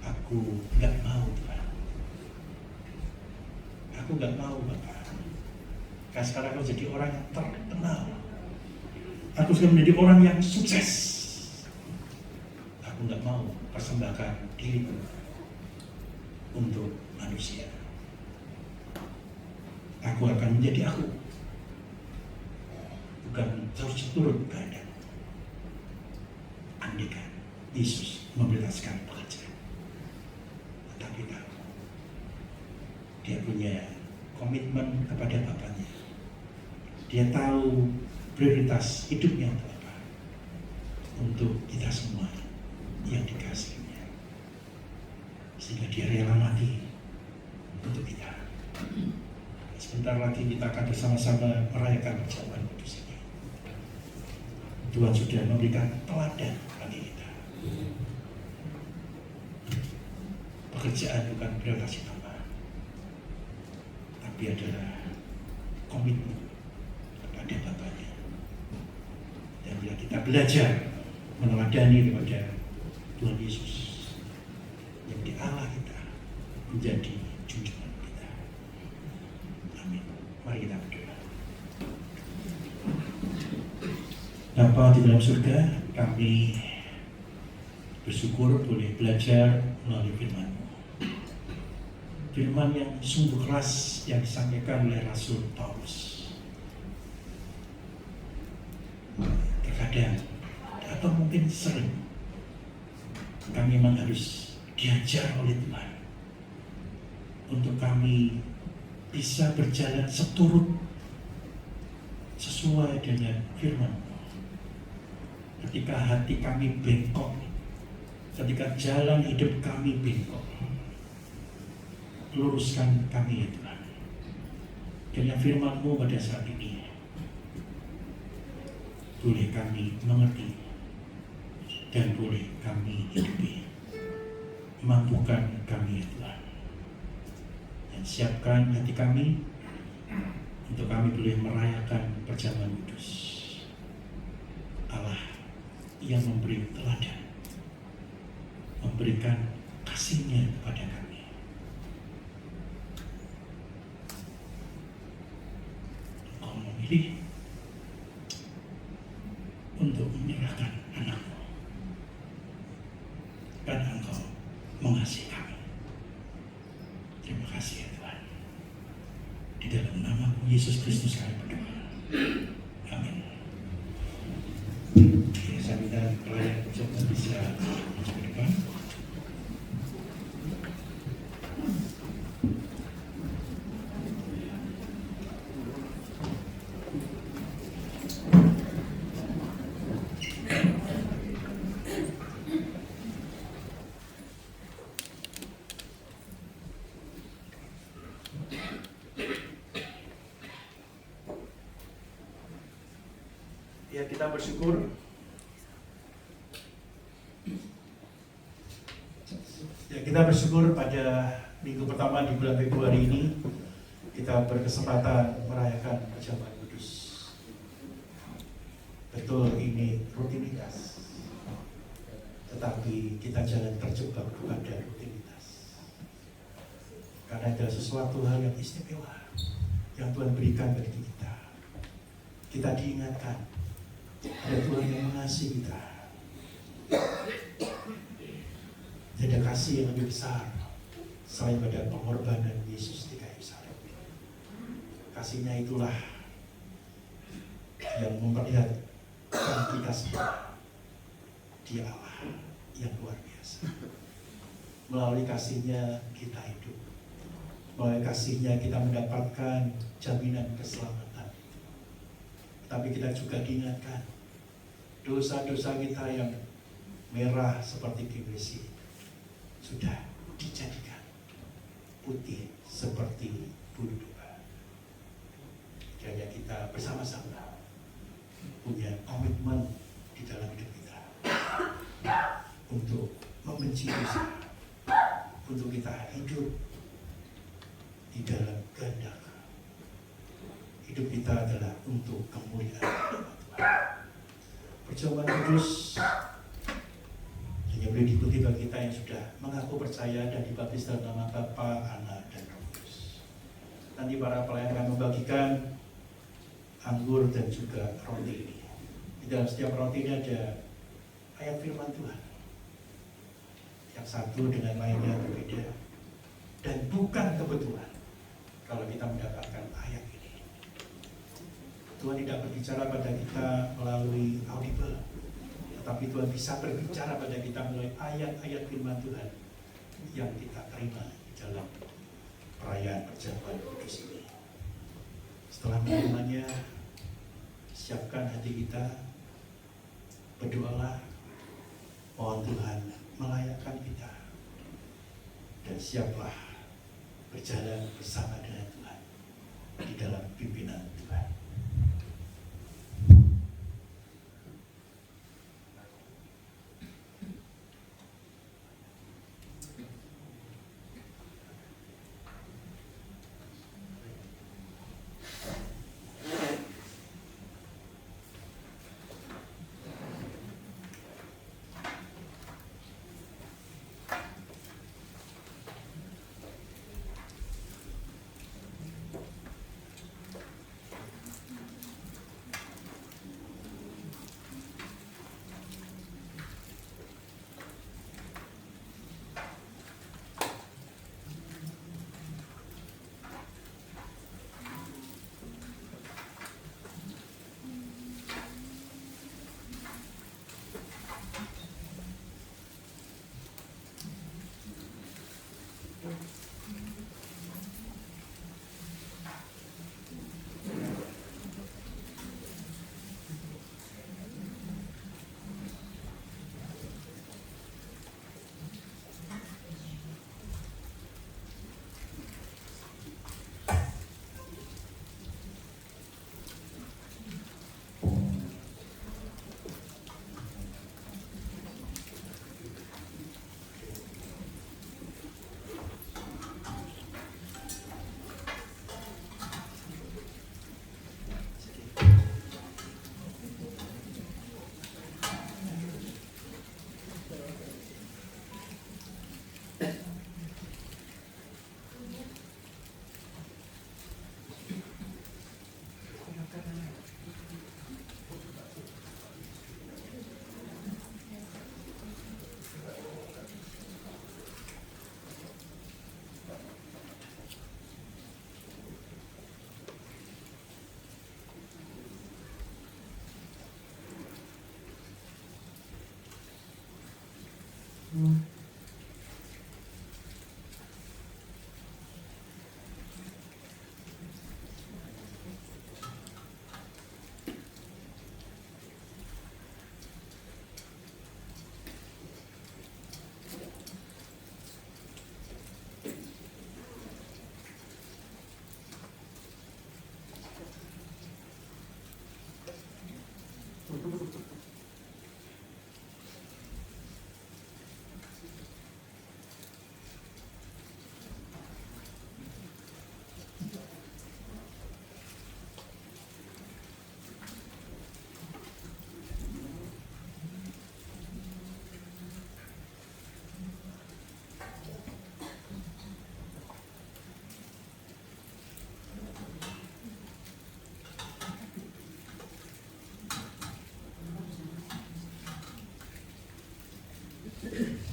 aku nggak mau Tuhan, aku nggak mau Bapak. Karena sekarang aku jadi orang yang terkenal, aku sudah menjadi orang yang sukses. Aku nggak mau persembahkan diriku untuk manusia. Aku akan menjadi aku, bukan harus turut keadaan. Andaikan Yesus memprioritaskan pekerjaan, tetapi tahu dia punya komitmen kepada Bapaknya. Dia tahu prioritas hidupnya untuk apa? Untuk kita semua yang dikasihinya, sehingga dia rela mati untuk kita. Sebentar lagi kita akan bersama-sama merayakan perjamuan kudus ini. Tuhan sudah memberikan teladan bagi kita. Pekerjaan bukan prioritas utama, tapi adalah komitmen kepada Bapaknya. Dan bila kita belajar meneladani kepada Tuhan Yesus yang di Allah kita menjadi junjungan kita. Amin. Mari kita berdoa. Bapa di dalam surga, kami bersyukur boleh belajar melalui firman-Mu. Firman yang sungguh keras yang disampaikan oleh Rasul Paulus. Terkadang atau mungkin sering kami memang harus diajar oleh Tuhan untuk kami bisa berjalan seturut sesuai dengan firman. Ketika hati kami bengkok, ketika jalan hidup kami bengkok, luruskan kami ya Tuhan. Kiranya firman-Mu pada saat ini boleh kami mengerti dan boleh kami hidupi. Mampukan kami ya Tuhan. Dan siapkan hati kami untuk kami boleh merayakan perjamuan kudus. Allah yang memberi teladan, memberikan kasih-Nya kepada kami. Engkau memilih untuk menyerahkan anak-Mu karena Engkau mengasihi kami. Terima kasih ya Tuhan. Di dalam nama-Mu Yesus Kristus kami berdoa. Amin. Saya minta pelayan perjamuan bisa masuk ke depan. Ya, kita bersyukur pada minggu pertama di bulan Februari ini kita berkesempatan merayakan perjamuan kudus. Betul ini rutinitas, tetapi kita jangan terjebak pada rutinitas, karena ada sesuatu hal yang istimewa yang Tuhan berikan bagi kita. Kita diingatkan ada Tuhan yang mengasihi kita. Ada kasih yang lebih besar selain pada pengorbanan Yesus di kayu salib. Kasih-Nya itulah yang memperlihatkan kita semua Dia Allah yang luar biasa. Melalui kasih-Nya kita hidup. Melalui kasih-Nya kita mendapatkan jaminan keselamatan. Tapi kita juga diingatkan dosa-dosa kita yang merah seperti besi sudah dijadikan putih seperti bulu domba. Kiranya kita bersama-sama punya komitmen di dalam hidup kita untuk membenci dosa, untuk kita hidup di dalam kehendak. Hidup kita adalah untuk kemuliaan nama Tuhan. Perjamuan kudus hanya boleh diikuti bagi kita yang sudah mengaku percaya dan dibaptis dalam nama Bapa, Anak, dan Roh Kudus. Nanti para pelayan akan membagikan anggur dan juga roti ini. Di dalam setiap roti ini ada ayat firman Tuhan. Yang satu dengan lainnya berbeda. Dan bukan kebetulan kalau kita mendapatkan ayat ini. Tuhan tidak berbicara pada kita melalui audible, tetapi Tuhan bisa berbicara pada kita melalui ayat-ayat firman Tuhan yang kita terima di dalam perayaan perjamuan kudus ini. Setelah menerimanya, siapkan hati kita, berdoalah, mohon Tuhan melayakkan kita, dan siaplah berjalan bersama dengan Tuhan di dalam pimpinan Tuhan.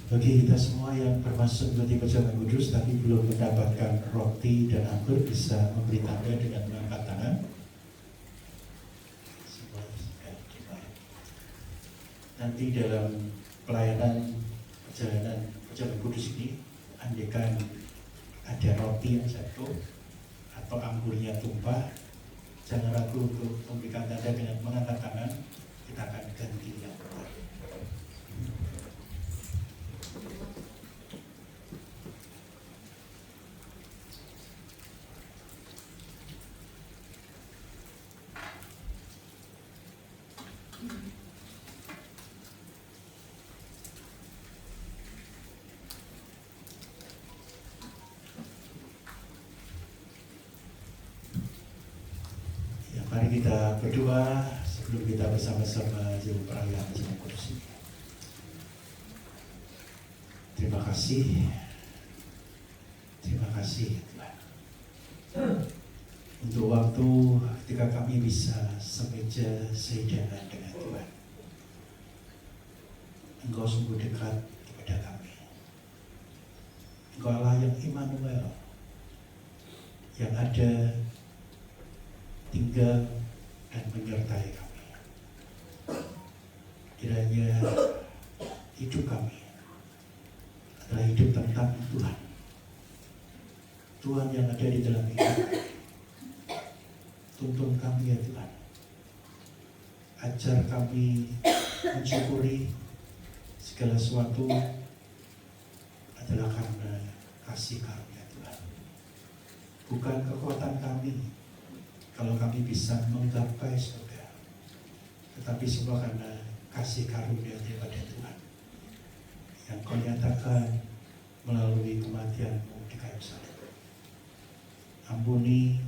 Bagi kita semua yang termasuk menjadi pejabat kudus tapi belum mendapatkan roti dan anggur, bisa memberi tanda dengan mengangkat tangan. Nanti dalam pelayanan perjalanan pejabat kudus ini, andaikan ada roti yang jatuh atau anggurnya tumpah, jangan ragu untuk memberikan tanda dengan mengangkat tangan. Kita akan ganti yang benar. Mari kita berdoa sebelum kita bersama-sama juru perayaan Pejabat Kudus ini. Terima kasih Tuhan untuk waktu ketika kami bisa semeja sehidangan dengan Tuhan. Engkau sungguh dekat kepada kami. Engkau Allah yang Immanuel, yang ada, tinggal dan menyertai kami. Kiranya hidup kami adalah hidup tentang Tuhan. Tuhan yang ada di dalam hidup kami. Tuntun kami ya Tuhan. Ajar kami mensyukuri segala sesuatu adalah karena kasih karunia Tuhan. Bukan kekuatan kami kalau kami bisa menggapai surga, tetapi semua karena kasih karunia daripada Tuhan yang Kau nyatakan melalui kematian-Mu di kayu salib. Ampuni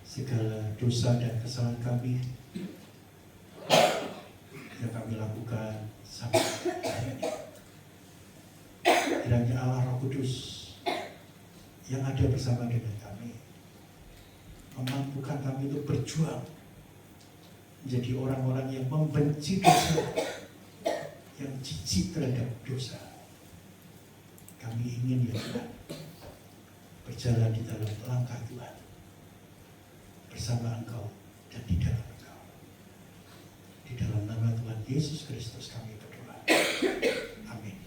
segala dosa dan kesalahan kami yang kami lakukan sampai hari ini. Kiranya Allah Roh Kudus yang ada bersama dengan kami memampukan kami untuk berjuang menjadi orang-orang yang membenci dosa, yang jijik terhadap dosa. Kami ingin ya Tuhan berjalan di dalam langkah Tuhan bersama Engkau dan di dalam Engkau. Di dalam nama Tuhan Yesus Kristus kami berdoa. Amin.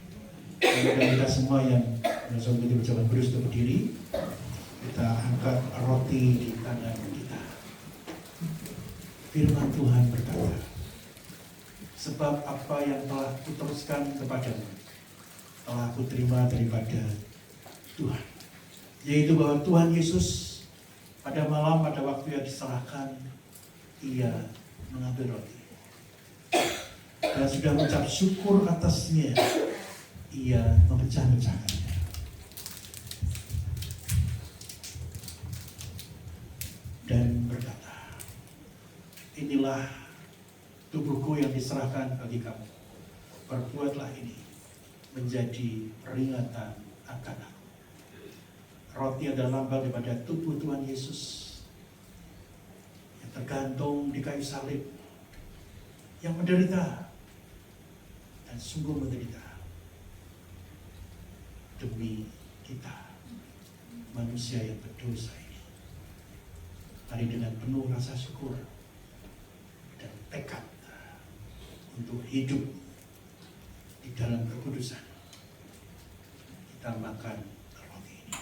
Dan kita semua yang langsung menjadi pejabat kudus untuk berdiri, kita angkat roti di tangan kita. Firman Tuhan berkata, sebab apa yang telah kuteruskan kepadamu telah kuterima daripada Tuhan, yaitu bahwa Tuhan Yesus pada malam pada waktu yang diserahkan, ia mengambil roti dan sudah mengucap syukur atasnya, ia memecah-mecahkannya dan berkata, inilah tubuhku yang diserahkan bagi kamu. Perbuatlah ini menjadi peringatan akan aku. Roti adalah lambang daripada tubuh Tuhan Yesus yang tergantung di kayu salib, yang menderita dan sungguh menderita demi kita manusia yang berdosa ini. Mari dengan penuh rasa syukur dan tekad untuk hidup di dalam kekudusan, kita makan roti ini.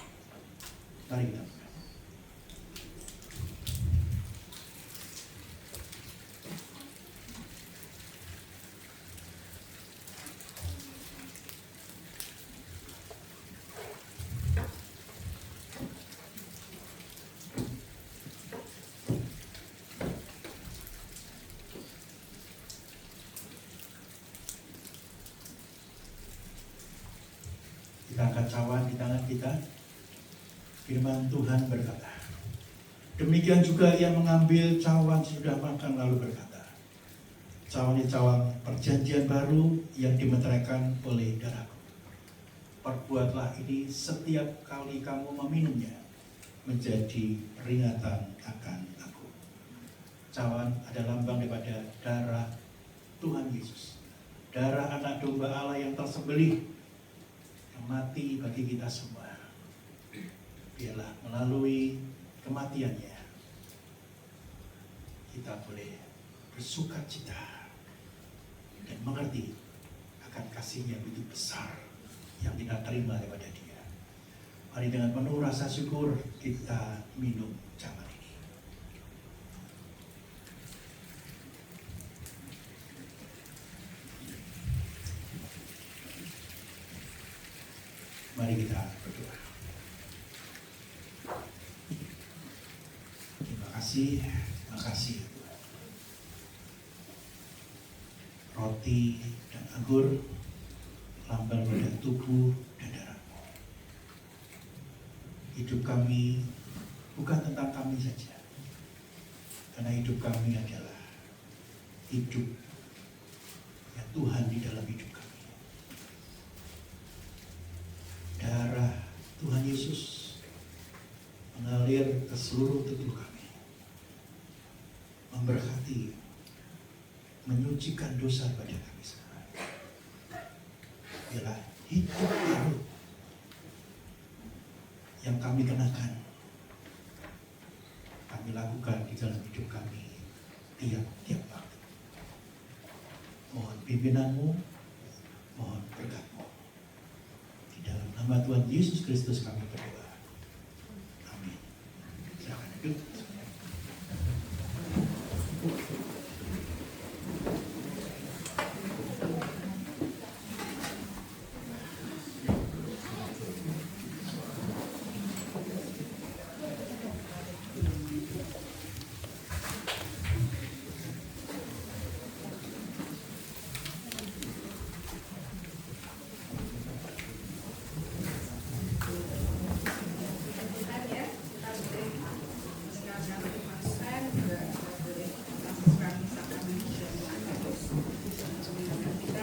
Mari kita makan. Kita angkat cawan di tangan kita. Firman Tuhan berkata, demikian juga ia mengambil cawan sudah makan lalu berkata, cawan ini cawan perjanjian baru yang dimeteraikan oleh darahku. Perbuatlah ini setiap kali kamu meminumnya menjadi peringatan akan aku. Cawan adalah lambang daripada darah Tuhan Yesus, darah anak domba Allah yang tersembelih yang mati bagi kita semua. Biarlah melalui kematiannya kita boleh bersukacita dan mengerti akan kasih-Nya begitu besar yang kita terima daripada Dia. Mari dengan penuh rasa syukur kita minum cawan ini. Mari kita berdoa. Terima kasih Tuhan. Roti dan anggur lambang pada tubuh dan darah-Mu. Hidup kami bukan tentang kami saja, karena hidup kami adalah hidup yang Tuhan di dalam hidup kami. Darah Tuhan Yesus mengalir ke seluruh tubuh kami, memberkati, menyucikan dosa pada kami sekarang. Biarlah hidup baru yang kami kenakan, kami lakukan di dalam hidup kami tiap-tiap waktu. Mohon pimpinanmu, mohon berkat-Mu. Di dalam nama Tuhan Yesus Kristus kami berdoa. Amin. Silakan duduk.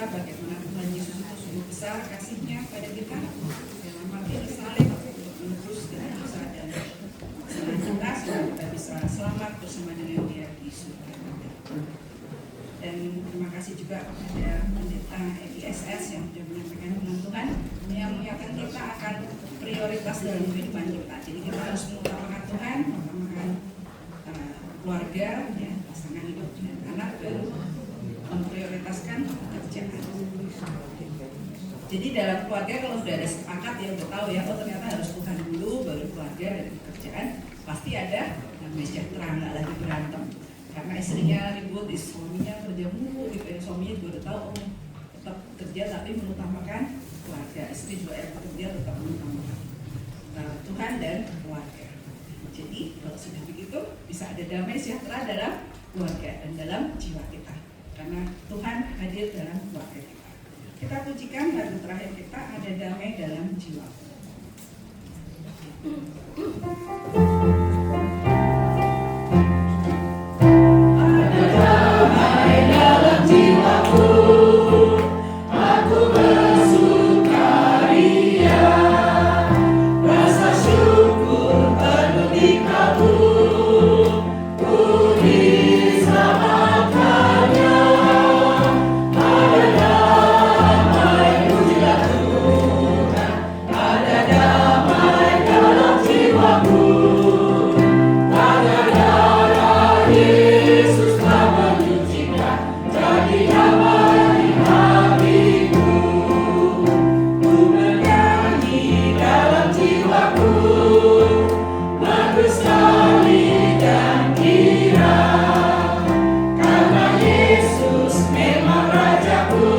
Bagaimana Tuhan Yesus itu sungguh besar kasih-Nya pada kita, dalam arti disalib untuk menebus dengan dosa dan kesalahan kita, supaya kita bisa selamat bersama dengan Dia di surga. Dan terima kasih juga kepada pendeta EPSS yang sudah menyampaikan firman Tuhan yang mengingatkan kita akan prioritas dalam kehidupan kita. Jadi kita harus mengutamakan Tuhan, mengutamakan keluarga, ya, pasangan hidup dan anak, baru memprioritaskan pekerjaan. Jadi dalam keluarga kalau sudah ada sepakat, ya udah tahu ya, oh ternyata harus Tuhan dulu baru keluarga dan pekerjaan, pasti ada namanya sejahtera, nggak lagi berantem. Karena istrinya ribut, suaminya kerja mulu, gitu ya, suaminya juga udah tahu, oh tetap kerja tapi mengutamakan keluarga, istri juga yang bekerja tetap mengutamakan Tuhan dan keluarga. Jadi kalau sudah begitu bisa ada damai sejahtera dalam keluarga dan dalam jiwa kita. Karena Tuhan hadir dalam keluarga kita. Kita pujikan lagu terakhir kita, ada damai dalam jiwa. Ada damai dalam jiwaku, aku bersukaria, rasa syukur penuh di kalbu, ku diselamatkannya. Ada damai, pujilah Tuhan, ada damai dalam jiwaku, karena darah Yesus telah menyucikan, jadi damai di hatiku. Ku menyanyi dalam jiwaku, bagus sekali dan kira, karena Yesus memang Rajaku,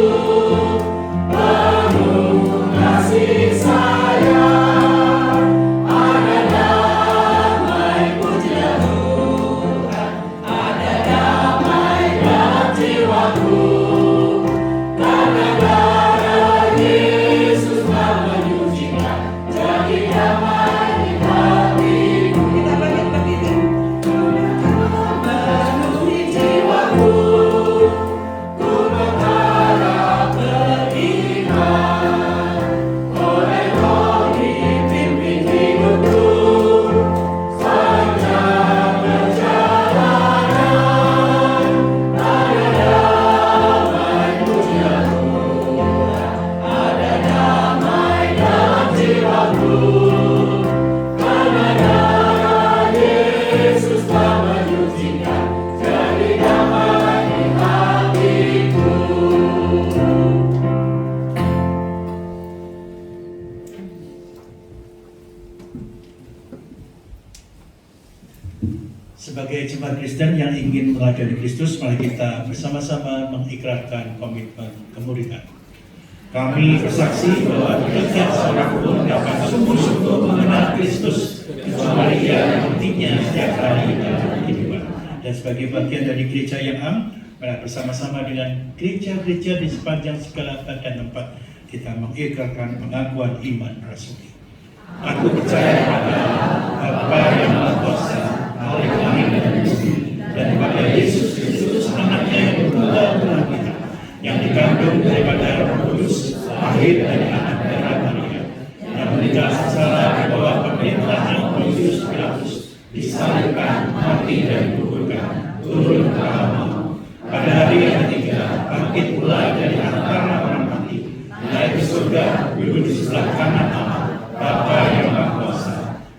penuh kasih sayang. Ada damai, pujilah Tuhan, ada damai dalam jiwaku, jemaat Kristen yang ingin melayani Kristus, mari kita bersama-sama mengikrarkan komitmen kemuridan. Kami bersaksi bahwa tidak seorang pun dapat sungguh-sungguh mengenal Kristus kecuali Ia yang buktinya setiap hari dalam kehidupan. Dan sebagai bagian dari gereja yang am, mari bersama-sama dengan gereja-gereja di sepanjang segala badan tempat kita mengikrarkan pengakuan iman rasuli. Aku percaya pada Bapa yang Maha Kuasa, Allah yang langit dan bumi, dan pada Yesus Kristus anaknya yang tunggal Tuhan kita, yang dikandung daripada Roh Kudus, lahir dari anak darah Maria, yang meninggal sengsara di bawah pemerintahan Pontius Pilatus, disalibkan, mati dan dikuburkan, turun ke alam maut. Pada hari yang ketiga, bangkit pula dari antara orang mati, naik ke surga, duduk di sebelah kanan Allah, Bapa yang Maha Kuasa,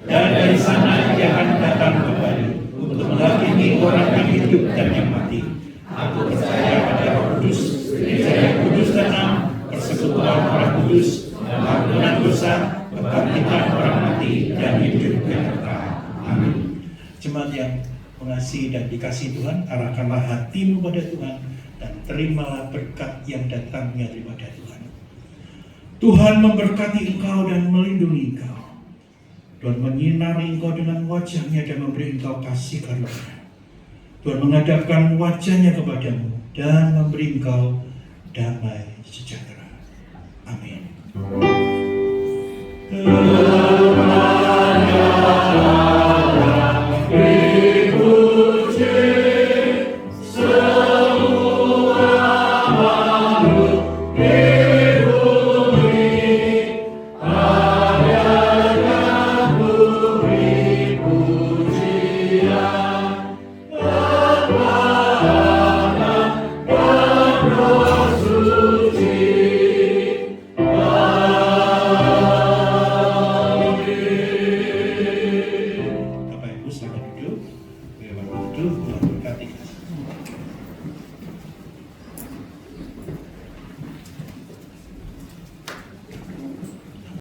dan dari sana Ia akan datang kembali untuk menghakimi orang yang hidup dan yang mati. Aku percaya pada Roh Kudus, gereja yang kudus dan am, persekutuan orang kudus, pengampunan dosa, kebangkitan orang mati, dan hidup yang kekal. Amin. Jemaat yang mengasihi dan dikasihi Tuhan, arahkanlah hatimu pada Tuhan dan terimalah berkat yang datangnya daripada Tuhan. Tuhan memberkati engkau dan melindungi engkau. Tuhan menyinari engkau dengan wajah-Nya dan memberi engkau kasih karunia. Tuhan menghadapkan wajah-Nya kepadamu dan memberi engkau damai sejahtera. Amin. Bapak Ibu, selamat duduk.